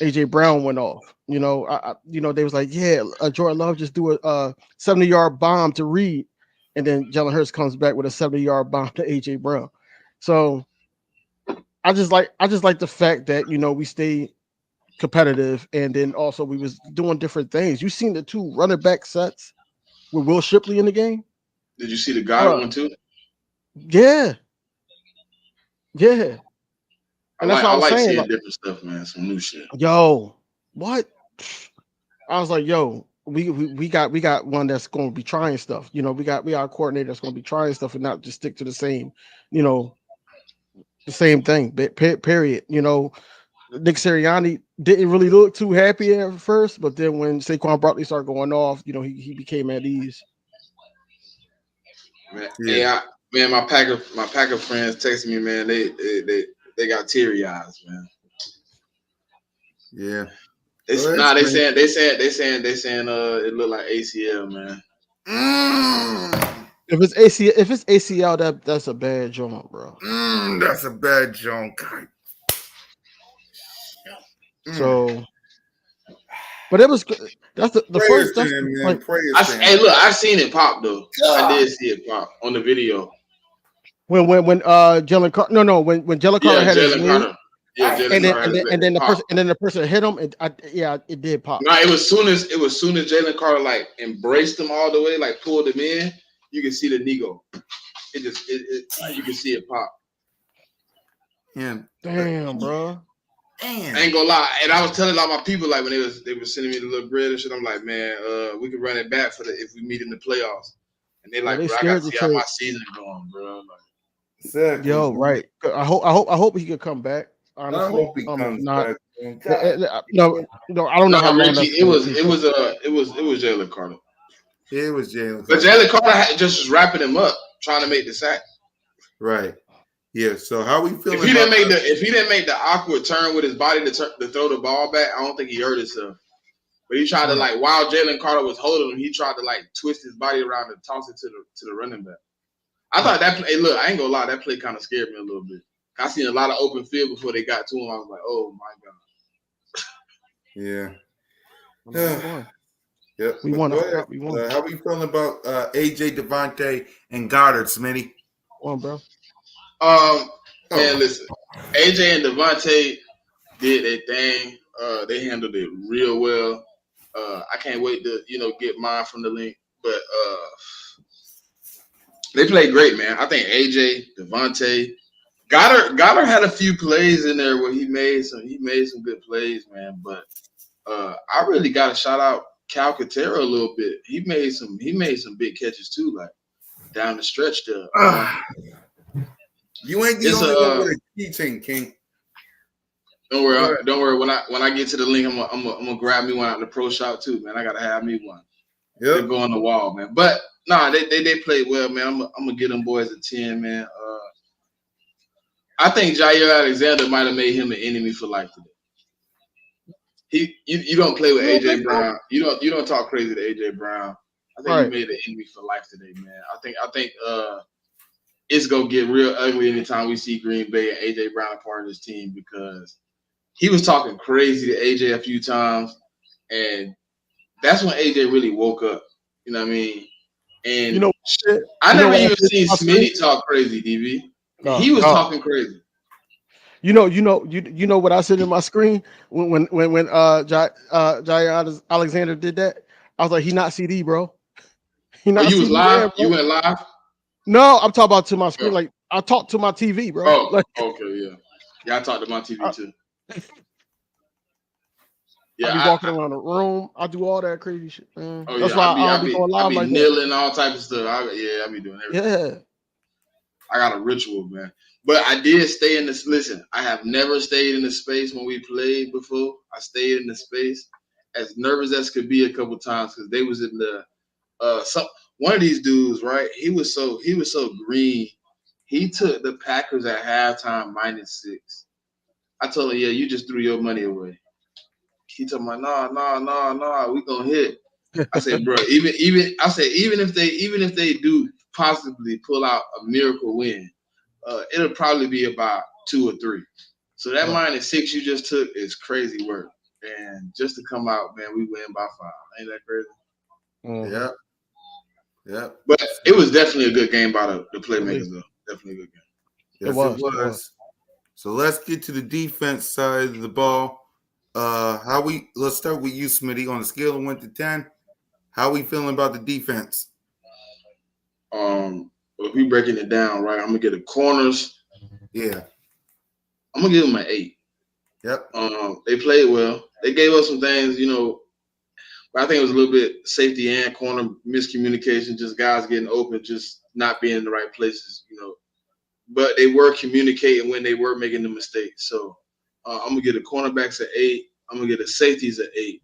AJ Brown went off. They was like, Jordan Love just do a 70-yard bomb to Reed, and then Jalen Hurts comes back with a 70-yard bomb to AJ Brown. So I just like the fact that we stay competitive, and then also we was doing different things. You seen the 2 running back sets with Will Shipley in the game? Did you see the Goddard one too? Yeah. And that's what I was saying. Seeing different stuff, man. Some new shit. Yo, what? I was like, yo, we got one that's going to be trying stuff. We got a coordinator that's going to be trying stuff and not just stick to the same, the same thing. Period. Nick Sirianni didn't really look too happy at first, but then when Saquon Barkley started going off, he became at ease. Man, my Packer friends texted me, man. They got teary eyes, man. Yeah. They saying it looked like ACL, man. If it's ACL, that's a bad joint, bro. That's a bad joint. So, but it was good. That's the first. Hey, look, I seen it pop though. God. I did see it pop on the video. When Jalen Carter, when Jalen Carter had his knee, and then the person hit him, it did pop. No, it was soon as Jalen Carter like embraced him all the way, like pulled him in, you can see the knee go. You can see it pop. Yeah. Damn, bro. Damn. I ain't gonna lie, and I was telling all my people like when they were sending me the little bread and shit. I'm like, man, we can run it back if we meet in the playoffs. And they like, bro, I gotta see how my season going, bro. Like, exactly. Yo, right. I hope he could come back. Honestly, I hope he comes back. No, I don't know how long. It was Jalen Carter. It was Jalen. But Jalen Carter just was wrapping him up, trying to make the sack. Right. Yeah. So how we feeling? If he didn't make the awkward turn with his body to throw the ball back, I don't think he hurt himself. But he tried to while Jalen Carter was holding him, he tried to twist his body around and toss it to the running back. I thought that play. Look, I ain't gonna lie, that play kind of scared me a little bit. I seen a lot of open field before they got to him. I was like, oh my god. Yeah. Yep. We won. How we feeling about AJ, Devontae, and Goddard, Smitty? Come on, bro. Man, listen, AJ and Devontae did their thing. They handled it real well. I can't wait to get mine from the link. But They played great, man. I think AJ, Devontae, Goddard had a few plays in there where he made some good plays, man. But I really got to shout out Calcaterra a little bit. He made some big catches too, like down the stretch there. You ain't the It's only one with a teaching, King. Don't worry. When I get to the link, I'm gonna grab me one out of the pro shop too, man. I gotta have me one. Yep. They go on the wall, man. But nah, they played well, man. I'm gonna give them boys a 10, man. I think Jair Alexander might have made him an enemy for life today. You don't play with AJ Brown. You don't talk crazy to AJ Brown. I think you made an enemy for life today, man. I think it's gonna get real ugly anytime we see Green Bay and AJ Brown a part of this team, because he was talking crazy to AJ a few times, and that's when AJ really woke up. You know what I mean? And I never even seen Smitty talk crazy, DB. He was talking crazy. You know what I said in my screen when Jair Alexander did that? I was like, he not CD, bro. You was live? You went live? No, I'm talking about to my screen. Like, I talked to my TV, bro. Oh, like, okay, yeah. Yeah, I talked to my TV too. Yeah, I be walking around the room. I do all that crazy shit, man. Oh, that's why I don't be going live like kneeling, that. all type of stuff. I be doing everything. Yeah. I got a ritual, man. But I did stay in this. Listen, I have never stayed in the space when we played before. I stayed in the space, as nervous as could be a couple times, because they was in the one of these dudes, right? He was so green. He took the Packers at halftime -6. I told him, yeah, you just threw your money away. He told me, nah, we gonna hit. I said, bro, even if they do possibly pull out a miracle win, it'll probably be about 2 or 3. So that -6 you just took is crazy work. And just to come out, man, we win by 5. Ain't that crazy? Mm-hmm. Yeah. But it was definitely a good game by the playmakers, though. Definitely a good game. Yes, it was. So let's get to the defense side of the ball. Let's start with you, Smitty. On a scale of 1 to 10, how we feeling about the defense? If we breaking it down, right, I'm gonna get the corners. Yeah. I'm gonna give them an 8. Yep. They played well. They gave us some things, but I think it was a little bit safety and corner miscommunication, just guys getting open, just not being in the right places, But they were communicating when they were making the mistakes. So I'm gonna get the cornerbacks an 8. I'm gonna get the safeties an 8.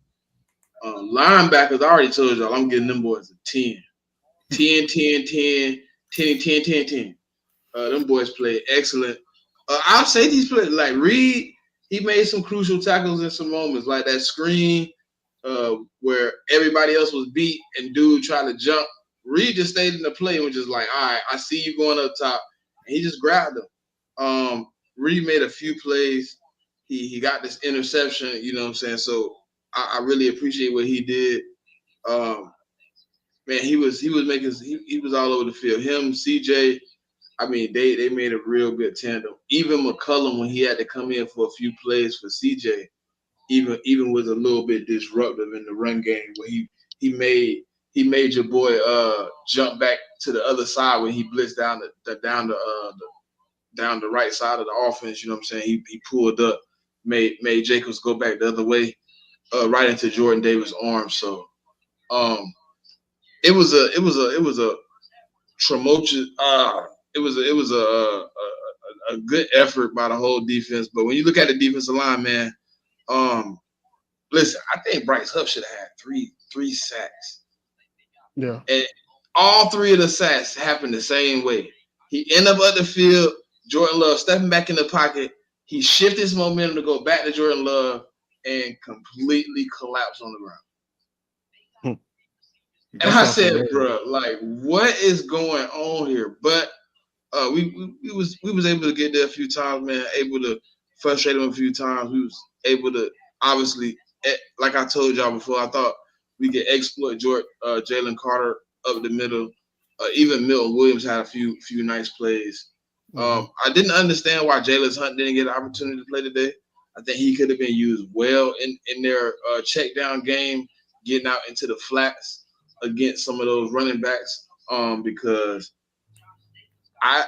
Linebackers, I already told y'all, I'm getting them boys a 10. 10. Them boys played excellent. Our safeties played like Reed. He made some crucial tackles in some moments, like that screen where everybody else was beat and dude tried to jump. Reed just stayed in the play and was just like, all right, I see you going up top. And he just grabbed him. Reed made a few plays. He got this interception, you know what I'm saying? So I really appreciate what he did. Man, he was all over the field. Him, CJ, I mean, they made a real good tandem. Even McCullum, when he had to come in for a few plays for CJ, even was a little bit disruptive in the run game, where he made your boy jump back to the other side when he blitzed down the right side of the offense. You know what I'm saying? He pulled up, made Jacobs go back the other way, right into Jordan Davis' arms. So it was a tumultuous. It was a good effort by the whole defense. But when you look at the defensive line, man, listen, I think Bryce Huff should have had three sacks. Yeah. And all 3 of the sacks happened the same way. He ended up at the field, Jordan Love stepping back in the pocket. He shifted his momentum to go back to Jordan Love and completely collapsed on the ground. And I said, bro, like, what is going on here? But we was able to get there a few times, man. Able to frustrate him a few times. We was able to, obviously, like I told y'all before, I thought we could exploit Jalen Carter up the middle. Even Milton Williams had a few nice plays. I didn't understand why Jalen Hunt didn't get an opportunity to play today. I think he could have been used well in their check down game, getting out into the flats against some of those running backs, because I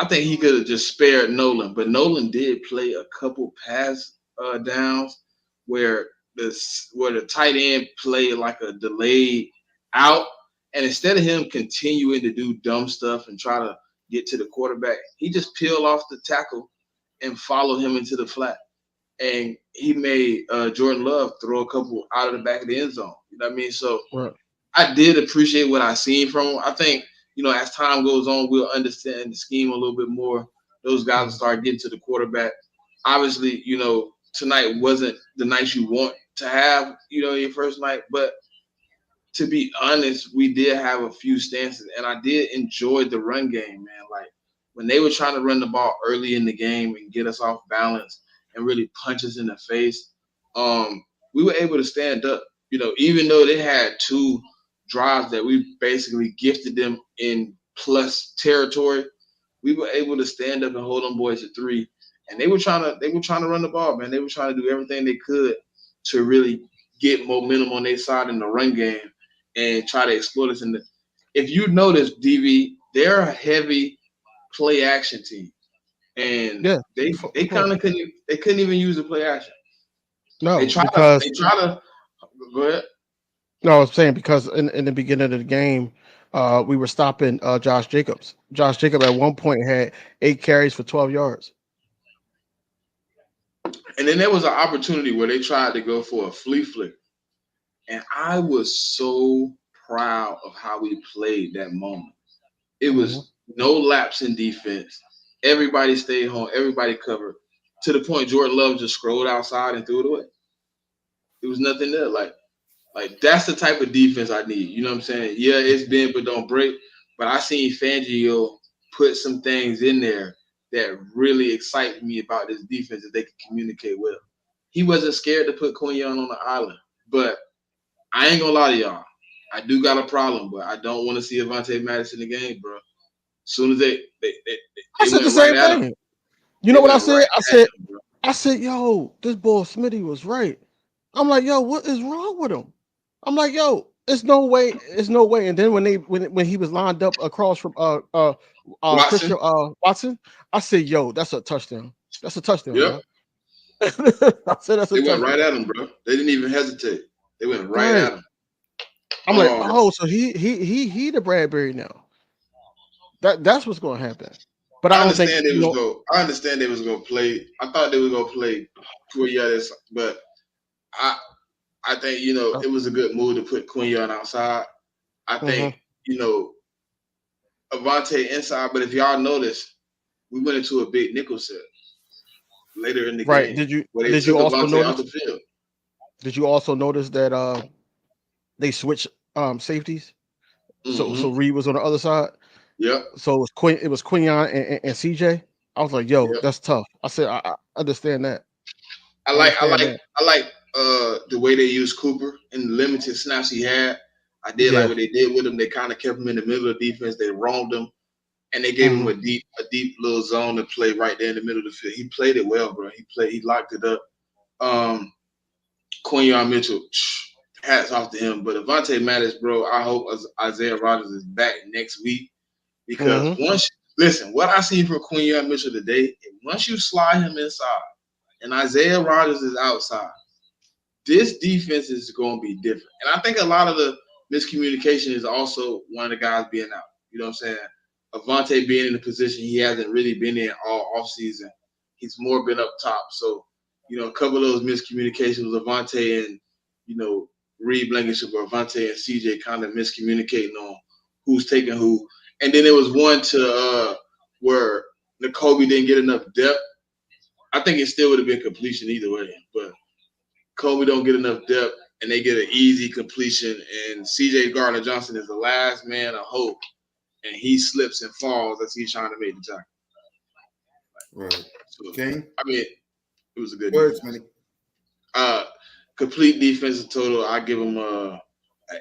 think he could have just spared Nolan, but Nolan did play a couple pass downs where the tight end played like a delayed out, and instead of him continuing to do dumb stuff and try to get to the quarterback, he just peeled off the tackle and followed him into the flat, and he made Jordan Love throw a couple out of the back of the end zone. You know what I mean? So Right. I did appreciate what I seen from him. I think, as time goes on, we'll understand the scheme a little bit more. Those guys will start getting to the quarterback. Obviously, tonight wasn't the night you want to have, your first night. But to be honest, we did have a few stances, and I did enjoy the run game, man. Like when they were trying to run the ball early in the game and get us off balance and really punch us in the face, we were able to stand up. Even though they had two drives that we basically gifted them in plus territory, we were able to stand up and hold them boys at 3. And they were trying to run the ball, man. They were trying to do everything they could to really get momentum on their side in the run game and try to exploit us. If you notice, DV, they're a heavy play action team, and Yeah. they kind of couldn't even use the play action. No, They try because to go ahead. no, I was saying because in the beginning of the game, we were stopping Josh Jacobs. Josh Jacobs at one point had 8 carries for 12 yards. And then there was an opportunity where they tried to go for a flea flick. And I was so proud of how we played that moment. It was no lapse in defense. Everybody stayed home. Everybody covered. To the point Jordan Love just scrolled outside and threw it away. There was nothing there. Like that's the type of defense I need. You know what I'm saying? Yeah, it's bend but don't break. But I seen Fangio put some things in there that really excited me about this defense that they could communicate well. He wasn't scared to put Quinyon on the island. But I ain't gonna lie to y'all. I do got a problem, but I don't want to see Avonte Madison in the game, bro. As soon as they I said went the same right at him. thing. You know what I said? Right I said, yo, this boy Smitty was right. I'm like, yo, what is wrong with him? I'm like, yo, it's no way. And then when he was lined up across from Watson. Christian Watson, I said, yo, that's a touchdown. That's a touchdown. Yep. I said that's a touchdown. They went right at him, bro. They didn't even hesitate. They went right at him. I'm like, oh, so he the Bradbury now. That's what's going to happen. But I understand they was gonna play. I thought they were gonna play Quinyon, but I think it was a good move to put Quinyon outside. I think Avonte inside. But if y'all notice, we went into a big nickel set later in the game. Did you also notice off the field? Did you also notice that they switched safeties? So Reed was on the other side. Yep. So it was Quinyon and CJ. I was like, yo, that's tough. I said, I understand that. I like the way they used Cooper in the limited snaps he had. I did like what they did with him. They kind of kept him in the middle of the defense. They roamed him, and they gave him a deep little zone to play right there in the middle of the field. He played it well, bro. He locked it up. Quinyon Mitchell, hats off to him. But Avonte Madison, bro, I hope Isaiah Rodgers is back next week. Because what I see from Quinyon Mitchell today, once you slide him inside and Isaiah Rodgers is outside, this defense is going to be different. And I think a lot of the miscommunication is also one of the guys being out. You know what I'm saying? Avonte being in a position he hasn't really been in all offseason. He's more been up top. So, a couple of those miscommunications with Avonte and, Reed Blankenship or Avonte and CJ kind of miscommunicating on who's taking who. And then there was one to where Nakobe didn't get enough depth. I think it still would have been completion either way. But Kobe don't get enough depth, and they get an easy completion. And C.J. Gardner-Johnson is the last man of hope, and he slips and falls as he's trying to make the tackle. Right. So, King? I mean, it was a good Words, defense. Complete defensive total, I give him an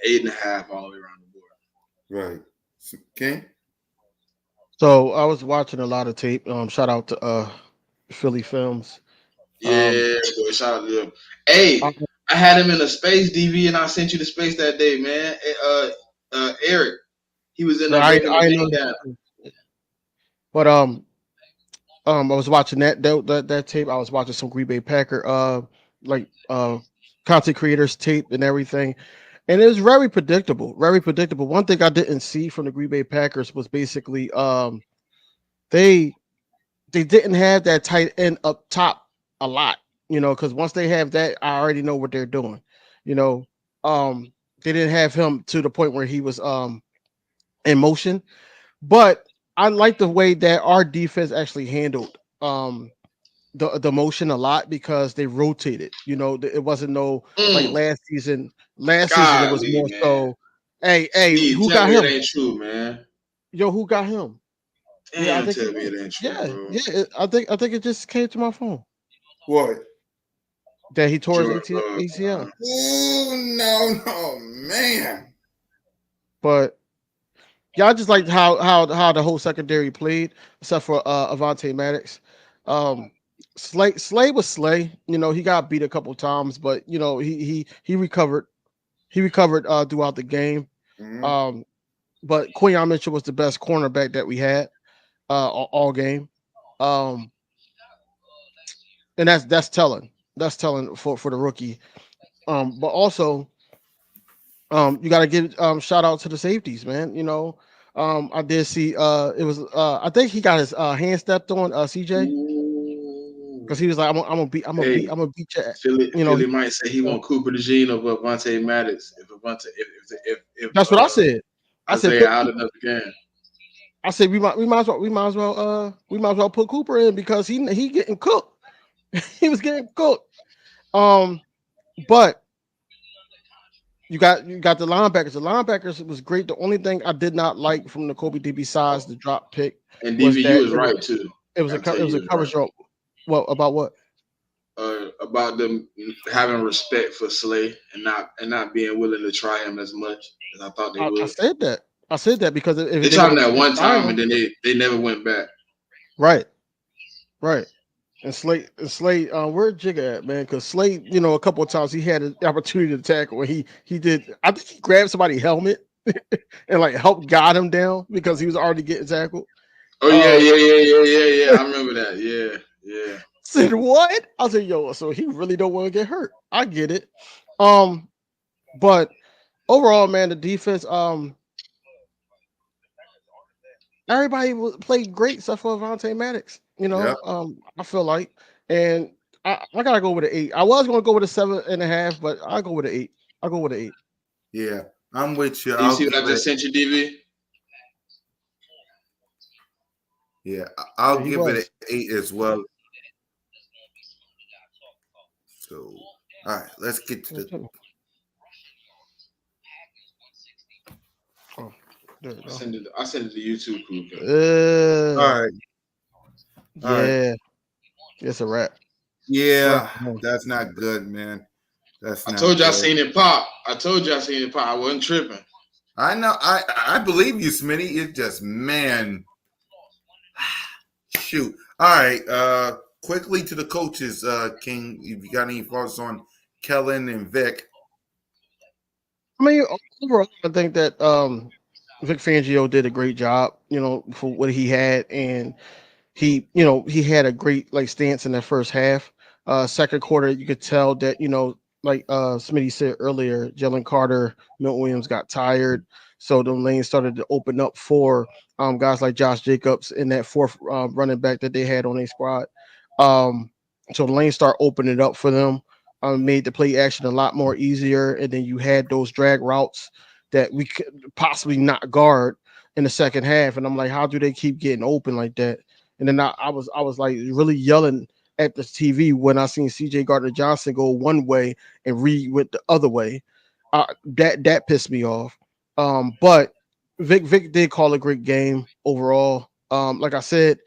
8.5 all the way around the board. Right. King? So I was watching a lot of tape. Shout out to Philly Films. Yeah, boy, shout out to them. Hey, I had him in a space, DV, and I sent you the space that day, man. Eric, he was in there breaking the game down. But I was watching that tape. I was watching some Green Bay Packer like content creators tape and everything, and it was very predictable. Very predictable. One thing I didn't see from the Green Bay Packers was basically they they didn't have that tight end up top a lot, because once they have that, I already know what they're doing. You know, they didn't have him to the point where he was in motion, but I like the way that our defense actually handled the motion a lot because they rotated. It wasn't no like Mm, last season. Last season it was golly, more man. so, hey, Steve, who tell got me it him? ain't true, man. Yo, who got him? Yeah, I Damn, think he tell me did. it ain't true, Yeah, bro. yeah. I think it just came to my phone What? that he tore his Jordan Love, ACL. Oh no, man. But yeah, I just liked how the whole secondary played, except for Avante Maddox. Um, Slay was Slay. He got beat a couple times, but he recovered. He recovered throughout the game. Mhm. Um, but Quinyon Mitchell was the best cornerback that we had all game. Um, and that's telling. That's telling for the rookie. But also you got to give shout out to the safeties, man. I did see it was I think he got his hand stepped on CJ Ooh. because he was like Hey, I'm gonna beat you. Philly might say he want Cooper DeJean over Avante Maddox if Avante if That's what I said. I said Isaiah put out Cooper. another game. I said we might as well put Cooper in because he getting cooked. He was getting cooked. Um, but you got the linebackers. The linebackers was great. The only thing I did not like from the Kobe D besides the drop pick And was DVU that is right too. it was I a gotta tell it was you, a is coverage right. drop. What about what? About them having respect for Slay and not being willing to try him as much as I thought they I would. said that. I said that because They if they tried would him have that one tried time him, and then they never went back. right, right. And Slate, where Jigga at, man? Because Slate, a couple of times he had an opportunity to tackle, and he did. I think he grabbed somebody's helmet and like helped guide him down because he was already getting tackled. Oh yeah, Um, yeah, yeah, yeah, yeah, yeah. I remember that. Yeah, yeah. said what? I said, yo, so he really don't want to get hurt. I get it. Um, but overall, man, the defense, everybody played great except for Avante Maddox. Yep. I feel like, and I gotta go with an 8. I was gonna go with a 7.5, but I'll go with an 8. I'll go with an 8. Yeah. I'm with you. Do you I'll see what give I it. just sent you, DV? Yeah. Yeah, I'll he give it an was. 8 as well. So, all right. Let's get to the. Oh, there you I go. sent it. I sent it to YouTube group. All right. All right. Yeah, it's a wrap. Wrap. Yeah. That's not good, man. That's I not told you I good. seen it pop. I told you I seen it pop. I wasn't tripping. I know. I believe you, Smitty. It just, man. Shoot. All right. Quickly to the coaches, King. If you got any thoughts on Kellen and Vic? I mean, overall, I think that Vic Fangio did a great job, for what he had, and he had a great like stance in that first half. Second quarter, you could tell that like Smitty said earlier, Jalen Carter, Milton Williams got tired, so the lanes started to open up for guys like Josh Jacobs in that fourth running back that they had on their squad. Um, so the lanes start opening up for them. Made the play action a lot more easier, and then you had those drag routes that we could possibly not guard in the second half. And I'm like, how do they keep getting open like that? And then I was like really yelling at the TV when I seen CJ Gardner Johnson go one way and Reed went the other way. That pissed me off. But Vic did call a great game overall. Like I said,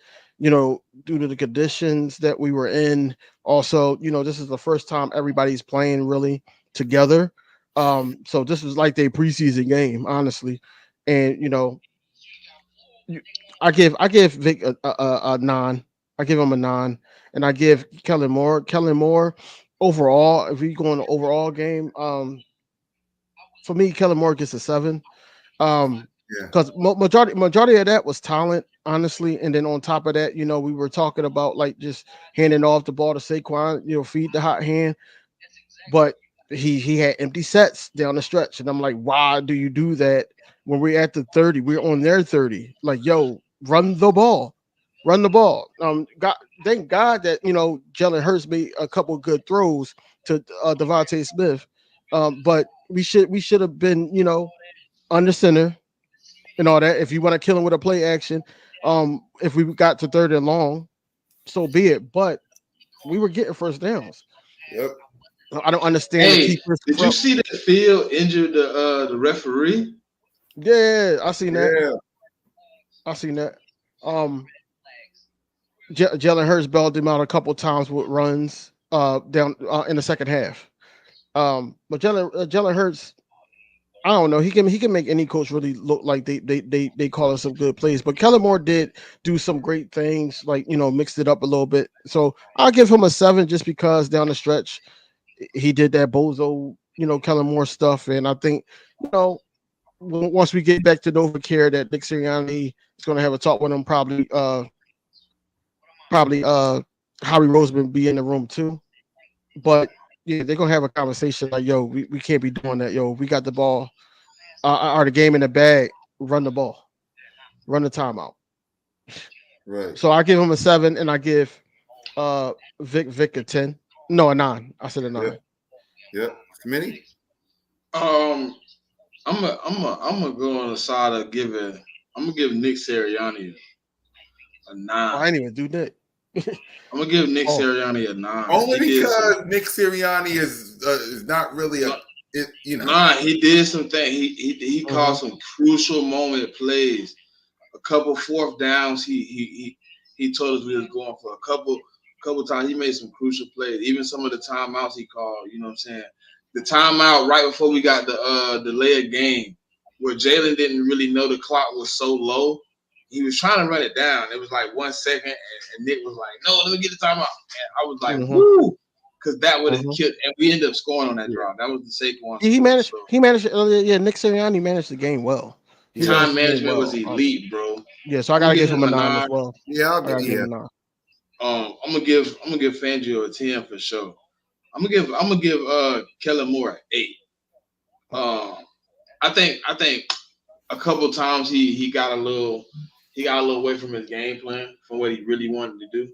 due to the conditions that we were in, also, this is the first time everybody's playing really together. So this was like their preseason game, honestly. And you- I give Vic a 9. I give him a 9, and I give Kellen Moore. Kellen Moore, overall, if we go in the overall game, for me, Kellen Moore gets a 7. Yeah. Because majority of that was talent. honestly. And then on top of that, we were talking about like just handing off the ball to Saquon, feed the hot hand. But he had empty sets down the stretch, and I'm like, why do you do that when we're at the 30? We're on their 30. Like, yo, run the ball, run the ball. God, thank God that Jalen Hurts made a couple good throws to Devontae Smith. But we should have been under center and all that. If you want to kill him with a play action, if we got to third and long, so be it. But we were getting first downs. Yep. I don't understand the Hey, keepers. did you see that Field injured the referee? Yeah, I seen that. Yeah. I seen that. Um, Jalen Hurts bailed him out a couple times with runs down in the second half. But Jalen Hurts, I don't know. He can make any coach really look like they call us some good plays. But Kellen Moore did do some great things, like mixed it up a little bit. So I'll give him a 7 just because down the stretch he did that bozo Kellen Moore stuff, and I think once we get back to NovaCare, that Nick Sirianni is going to have a talk with him. Probably Howie Roseman be in the room too. But yeah, they're gonna have a conversation like, yo, we can't be doing that. Yo, we got the ball, or the game in the bag. Run the ball, run the timeout. Right. So I give him a 7, and I give Vic a 10. No, a 9. I said a 9. Yep. Smitty? I'm gonna go on the side of I'm gonna give Nick Sirianni a 9. I ain't even do that. I'm gonna give Nick Sirianni a 9. Only because Nick Sirianni is not really Nah, he did some things. He called some crucial moment plays. A couple fourth downs. He told us we was going for a couple times. He made some crucial plays. Even some of the timeouts he called. You know what I'm saying? The timeout right before we got the delay of game, where Jalen didn't really know the clock was so low. He was trying to run it down. It was like 1 second, and Nick was like, "No, let me get the timeout." And I was like, "Woo!" Because that would have killed, and we ended up scoring on that drive. That was the Saquon. He managed. So. He managed. Yeah, Nick Sirianni managed the game well. Time management was elite, bro. Yeah, so I gotta give him a 9 as well. Yeah, I'll give him a 9. I'm gonna give Fangio a 10 for sure. I'm gonna give Kellen Moore an 8. I think a couple times he got a little away from his game plan from what he really wanted to do.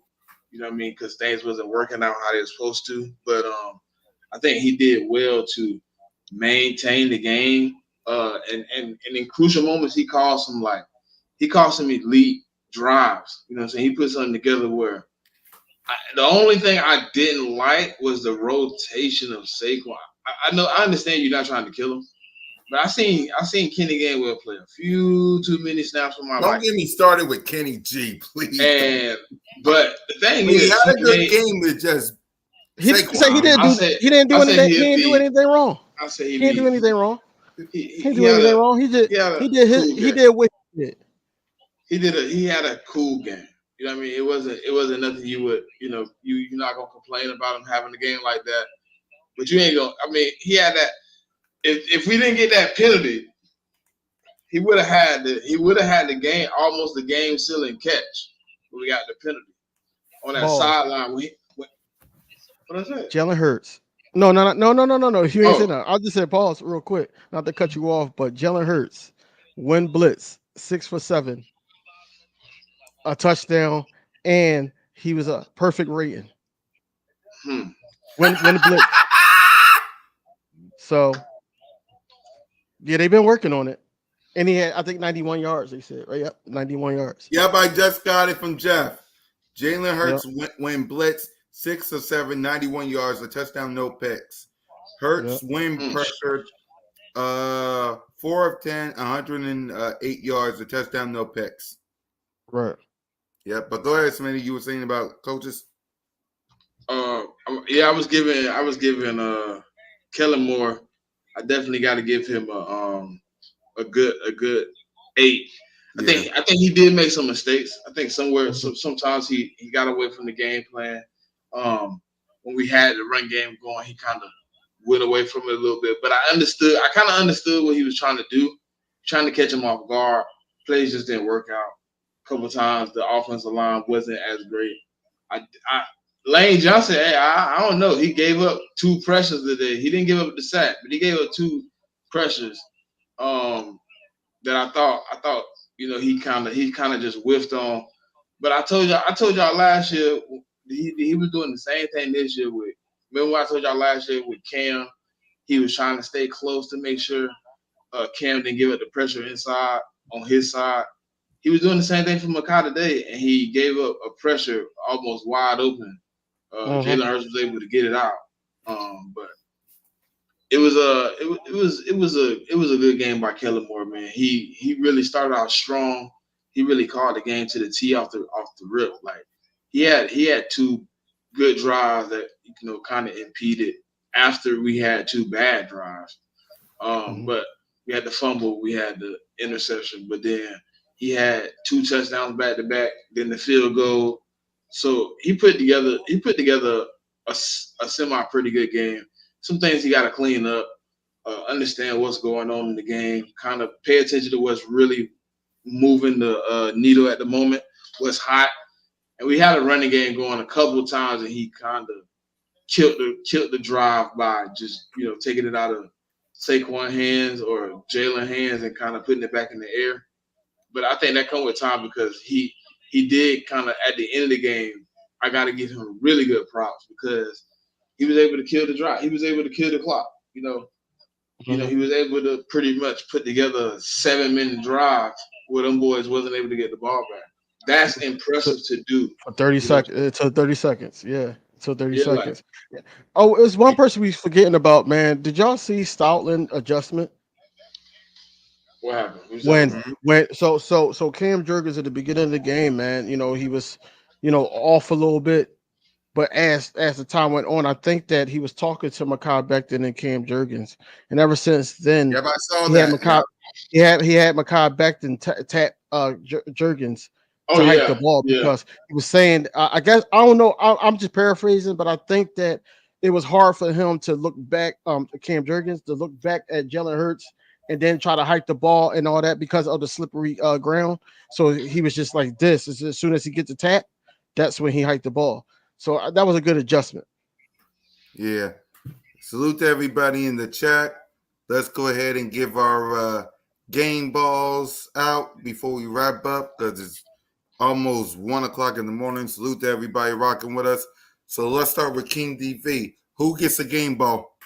You know what I mean? Because things wasn't working out how they were supposed to. But I think he did well to maintain the game. And in crucial moments, he calls some elite drives. You know what I'm saying? He put something together where the only thing I didn't like was the rotation of Saquon. I understand you're not trying to kill him, but I seen Kenny Gainwell play a few too many snaps for my life. Don't get me started with Kenny G, please. But the thing is, he had a good game with just. He didn't do anything wrong. I say he didn't do anything wrong. He didn't do anything wrong. He did what he did. He had a cool game. You know what I mean? It wasn't nothing you would, you're not gonna complain about him having a game like that. But you ain't gonna. I mean, he had that. If we didn't get that penalty, he would have had the game, almost the game sealing catch. When we got the penalty on that sideline. What I said? Jalen Hurts. No. If you ain't saying that, I'll just say pause real quick, not to cut you off. But Jalen Hurts, win blitz, 6 for 7, a touchdown, and he was a perfect rating. Win blitz. So yeah, they've been working on it. And he had, I think, 91 yards, they said, right? Yep, 91 yards. Yep, I just got it from Jeff. Jalen Hurts win blitz, 6 of 7, 91 yards, a touchdown, no picks. Hurts win pressured, 4 of 10, 108 yards, a touchdown, no picks. Right. Yep, but go ahead, Smitty. You were saying about coaches? I was giving Kellen Moore. I definitely got to give him a good 8. I think he did make some mistakes. I think sometimes he got away from the game plan. When we had the run game going, he kind of went away from it a little bit. But I kind of understood what he was trying to do, trying to catch him off guard. Plays just didn't work out. couple times the offensive line wasn't as great. Lane Johnson, hey, I don't know. He gave up 2 pressures today. He didn't give up the sack, but he gave up 2 pressures. That I thought he kind of just whiffed on. But I told y'all last year he was doing the same thing this year with. Remember what I told y'all last year with Cam? He was trying to stay close to make sure Cam didn't give up the pressure inside on his side. He was doing the same thing for Mekhi today, and he gave up a pressure almost wide open. Jalen Hurts was able to get it out, but it was a good game by Kellen Moore, man. He really started out strong. He really called the game to the tee off the rip. Like he had 2 good drives that kind of impeded after we had 2 bad drives. But we had the fumble, we had the interception, but then he had 2 touchdowns back to back, then the field goal. So he put together a semi pretty good game. Some things he got to clean up, understand what's going on in the game, kind of pay attention to what's really moving the needle at the moment, what's hot. And we had a running game going a couple of times, and he kind of killed the drive by just taking it out of Saquon's hands or Jalen hands and kind of putting it back in the air. But I think that comes with time because he did kind of at the end of the game. I got to give him really good props because he was able to kill the drive. He was able to kill the clock. He was able to pretty much put together a 7-minute drive where them boys wasn't able to get the ball back. That's impressive to do. For 30 seconds. It took 30 seconds. Yeah. It took 30 seconds. Like, oh, it's one person we forgetting about, man. Did y'all see Stoutland adjustment? What happened? So Cam Jurgens at the beginning of the game, man, he was, off a little bit. But as the time went on, I think that he was talking to Mekhi Becton and Cam Jurgens, and ever since then, I saw that. He had Mekhi Becton tap Jurgens to hike the ball because he was saying, I guess I don't know, I'm just paraphrasing, but I think that it was hard for him to look back, Cam Jurgens to look back at Jalen Hurts and then try to hike the ball and all that because of the slippery ground. So he was just like this. As soon as he gets the tap, that's when he hiked the ball. So that was a good adjustment. Yeah. Salute to everybody in the chat. Let's go ahead and give our game balls out before we wrap up because it's almost 1 o'clock in the morning. Salute to everybody rocking with us. So let's start with King DV. Who gets a game ball?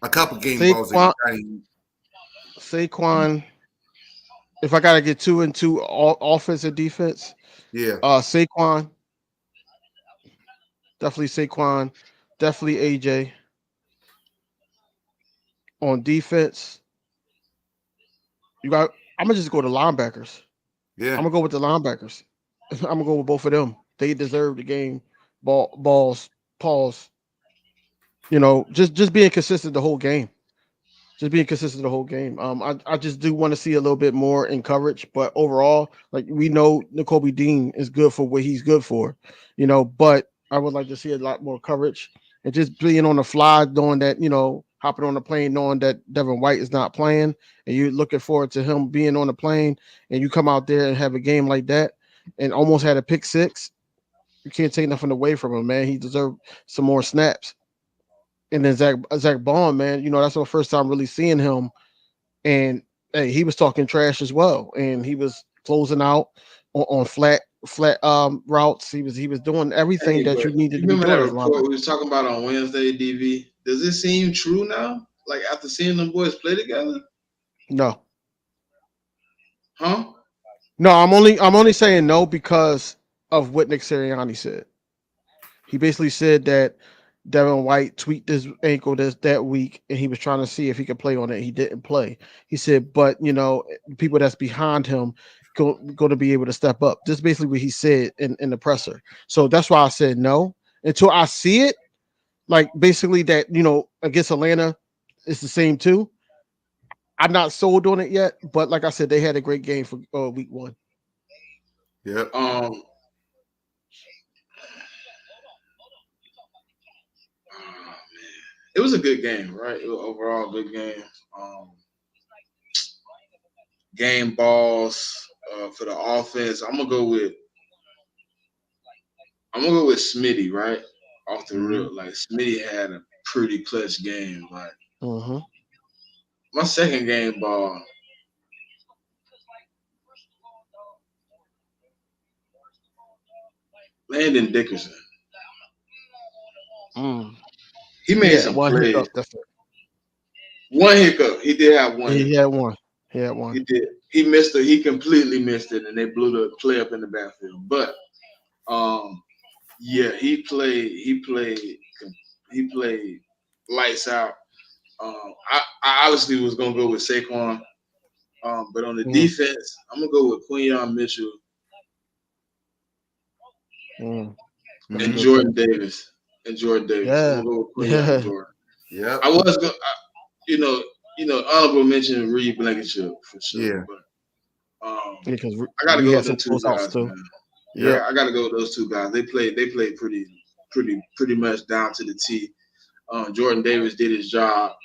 A couple game balls. Saquon. If I got to get 2 and 2 offense and defense, Saquon. Definitely Saquon. Definitely AJ. On defense, I'm gonna just go to linebackers. Yeah, I'm gonna go with the linebackers. I'm gonna go with both of them. They deserve the game balls. Pause. Just being consistent the whole game. Just being consistent the whole game. I just do want to see a little bit more in coverage, but overall, like we know, Nakobe Dean is good for what he's good for, But I would like to see a lot more coverage and just being on the fly, knowing that hopping on the plane, knowing that Devin White is not playing, and you're looking forward to him being on the plane, and you come out there and have a game like that, and almost had a pick 6. You can't take nothing away from him, man. He deserved some more snaps. And then Zach Bond, man, that's the first time really seeing him. And hey, he was talking trash as well. And he was closing out on flat routes. He was doing everything that you needed to be doing. Remember that report we was talking about on Wednesday, DV? Does it seem true now? Like after seeing them boys play together? No. Huh? No, I'm only saying no because of what Nick Sirianni said. He basically said that Devin White tweaked his ankle that week, and he was trying to see if he could play on it. He didn't play. He said, but people that's behind him going to be able to step up. This is basically what he said in the presser. So that's why I said no until I see it. Like basically that against Atlanta, it's the same too. I'm not sold on it yet, but like I said, they had a great game for week 1. Yep. It was a good game, right? It was overall a good game. Game balls. for the offense, I'm gonna go with Smitty, right? Off the rip. Like Smitty had a pretty clutch game. Like Mm-hmm. my second game ball. Landon Dickerson. Mm. He made Yeah, some one plays. hiccup. That's it. One hiccup. He did have one. He had one. He had one. He did. He missed it. He completely missed it, and they blew the play up in the backfield. But yeah, he played lights out. I honestly was gonna go with Saquon, but on the defense, I'm gonna go with Quinyon Mitchell and Jordan Davis. I'm Yeah. gonna go with Quinyon and Jordan. Yeah. I was going, honorable mention Reed Blankenship for sure. Yeah. But Because I gotta we go had with them some two close outs guys, too. man. Yeah. Yeah, I gotta go with those two guys. They played pretty much down to the T. Jordan Davis did his job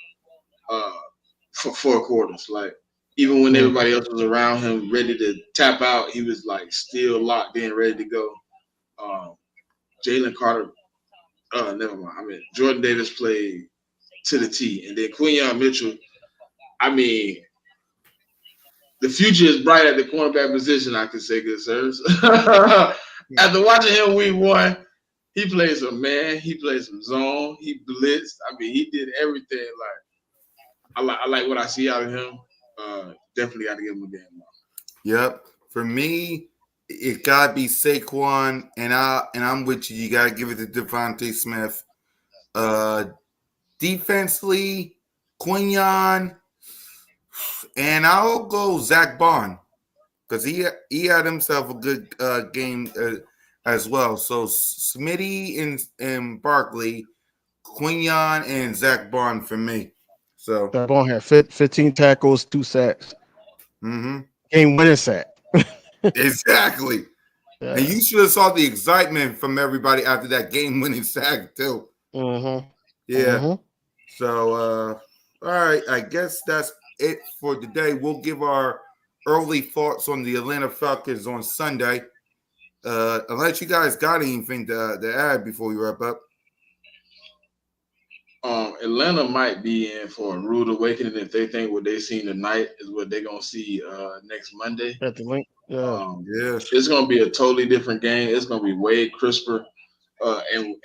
for 4 quarters. Like even when everybody else was around him ready to tap out, he was like still locked in, ready to go. Jalen Carter, never mind. I mean, Jordan Davis played to the T, and then Quinyon Mitchell. I mean, the future is bright at the cornerback position. I can say, good sirs. After watching him week 1, he played some man. He played some zone. He blitzed. I mean, he did everything. Like I like what I see out of him. Definitely got to give him a game. Yep. For me, it gotta be Saquon, and I'm with you. You gotta give it to Devontae Smith. Defensively, Quinyon, and I'll go Zach Bond because he had himself a good game as well. So Smitty and Barkley, Quinyon, and Zach Bond for me. So That ball had 15 tackles, 2 sacks. Game winning sack. Exactly. Yeah. And you should have saw the excitement from everybody after that game-winning sack too. Yeah. So, all right. I guess that's it for today. We'll give our early thoughts on the Atlanta Falcons on Sunday. Unless you guys got anything to add before we wrap up. Atlanta might be in for a rude awakening if they think what they seen tonight is what they're gonna see next Monday. At the link. Yeah. It's gonna be a totally different game. It's gonna be way crisper. And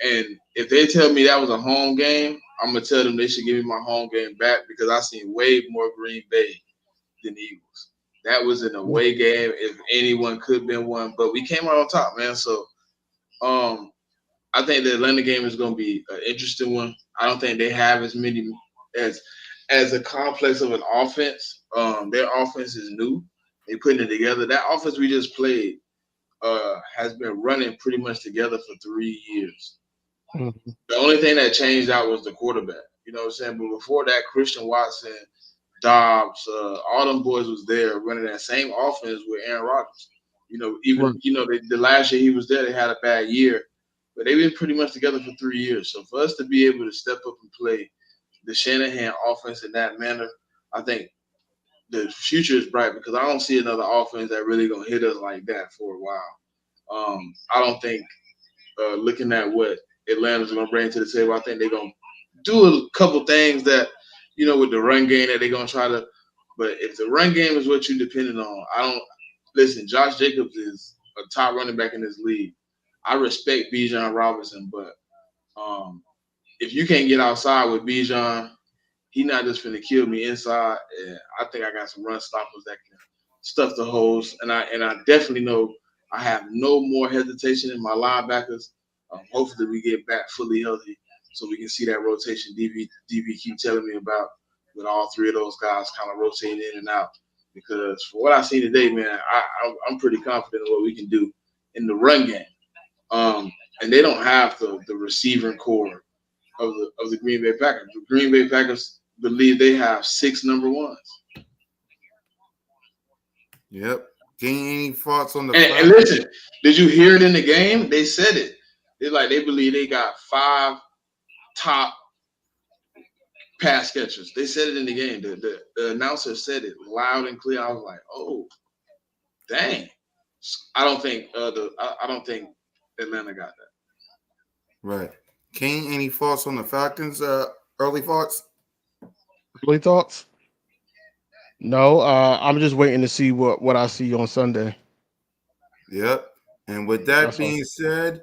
if they tell me that was a home game, I'm gonna tell them they should give me my home game back because I seen way more Green Bay than the Eagles. That was an away game if anyone could have been one, but we came out on top, man. So I think the Atlanta game is gonna be an interesting one. I don't think they have as many as a complex of an offense. Their offense is new. They putting it together. That offense we just played has been running pretty much together for 3 years. The only thing that changed out was the quarterback. You know what I'm saying? But before that, Christian Watson, Dobbs, all them boys was there running that same offense with Aaron Rodgers. The last year he was there, they had a bad year, but they've been pretty much together for 3 years. So for us to be able to step up and play the Shanahan offense in that manner, I think the future is bright because I don't see another offense that really gonna hit us like that for a while. I don't think looking at what Atlanta's gonna bring to the table, I think they're gonna do a couple things that with the run game that they're gonna try to. But if the run game is what you're depending on, listen. Josh Jacobs is a top running back in this league. I respect Bijan Robinson, but if you can't get outside with Bijan, he's not just finna kill me inside. And I think I got some run stoppers that can stuff the holes. And I definitely know I have no more hesitation in my linebackers. Hopefully we get back fully healthy so we can see that rotation DB keep telling me about with all 3 of those guys kind of rotating in and out. Because for what I've seen today, man, I'm pretty confident in what we can do in the run game. And they don't have the receiving core of the Green Bay Packers. The Green Bay Packers believe they have 6 number ones. Yep. Any thoughts on the and listen, did you hear it in the game? They said it. They believe they got 5 top pass catchers. They said it in the game. The announcer said it loud and clear. I was like, oh. Dang. I don't think I don't think Atlanta got that. Right. King, any thoughts on the Falcons? Early thoughts? Early thoughts? No, I'm just waiting to see what I see on Sunday. Yep. And with that That's all. being said,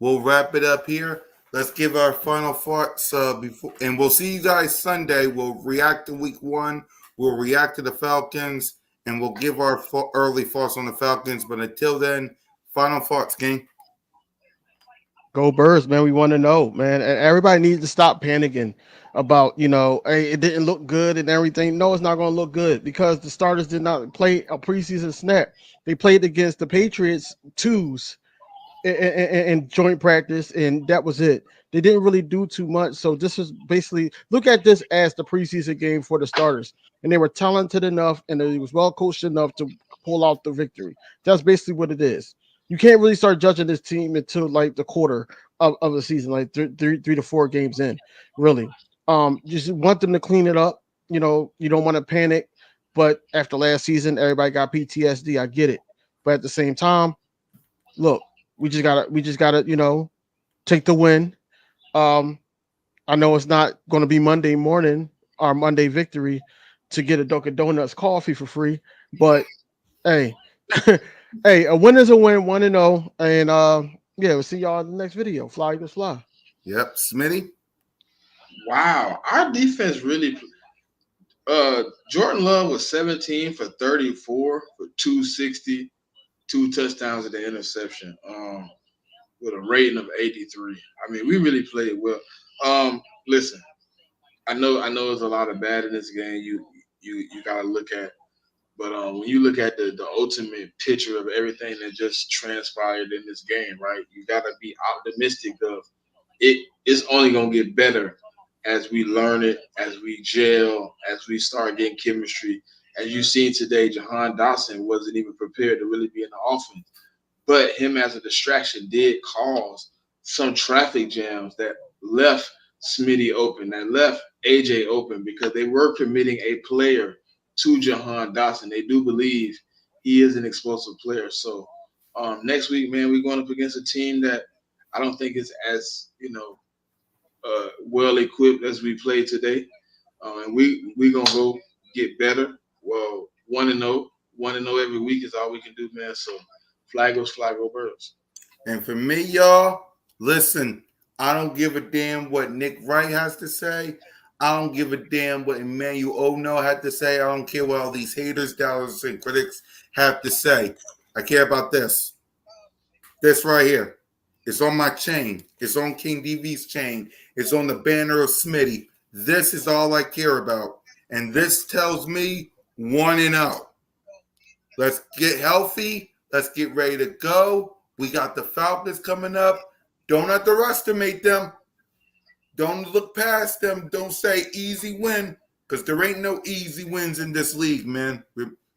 we'll wrap it up here. Let's give our final thoughts before, and we'll see you guys Sunday. We'll react to week 1. We'll react to the Falcons, and we'll give our early thoughts on the Falcons. But until then, final thoughts, King. Go Birds, man. We want to know, man. And everybody needs to stop panicking about, hey, it didn't look good and everything. No, it's not going to look good because the starters did not play a preseason snap. They played against the Patriots twos in joint practice, and that was it. They didn't really do too much. So this is basically, look at this as the preseason game for the starters. And they were talented enough and they was well coached enough to pull out the victory. That's basically what it is. You can't really start judging this team until like the quarter of the season, like three to 4 games in, really. Just want them to clean it up. You don't want to panic, but after last season, everybody got PTSD. I get it. But at the same time, look, we just gotta, take the win. I know it's not going to be Monday morning or Monday victory to get a Dunkin' Donuts coffee for free, but hey, hey, a win is a win, 1-0, and yeah, we'll see y'all in the next video. Fly Eagles fly. Yep, Smitty. Wow, our defense really. Jordan Love was 17 for 34 for 260, 2 touchdowns and the interception. With a rating of 83. I mean, we really played well. Listen, I know there's a lot of bad in this game. You gotta look at, but when you look at the ultimate picture of everything that just transpired in this game, right? You gotta be optimistic of it. It's only gonna get better as we learn it, as we gel, as we start getting chemistry. As you seen today, Jahan Dotson wasn't even prepared to really be in the offense. But him as a distraction did cause some traffic jams that left Smitty open, that left AJ open because they were committing a player to Jahan Dotson. They do believe he is an explosive player. So next week, man, we're going up against a team that I don't think is as, well equipped as we played today. And we're going to go get better. Well, 1-0 every week is all we can do, man. So fly goes Birds. And for me, y'all, listen, I don't give a damn what Nick Wright has to say. I don't give a damn what Emmanuel Ono had to say. I don't care what all these haters, doubters, and critics have to say. I care about this. This right here. It's on my chain. It's on King DV's chain. It's on the banner of Smitty. This is all I care about. And this tells me 1-0. Let's get healthy. Let's get ready to go. We got the Falcons coming up. Don't underestimate them. Don't look past them. Don't say easy win because there ain't no easy wins in this league, man.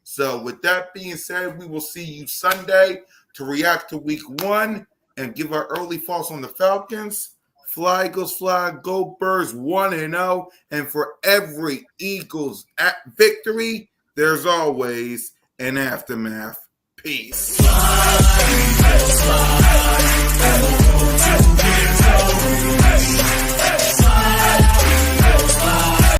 So with that being said, we will see you Sunday to react to week 1 and give our early thoughts on the Falcons. Fly Eagles fly, go Birds 1-0. And for every Eagles victory, there's always an aftermath. Peace.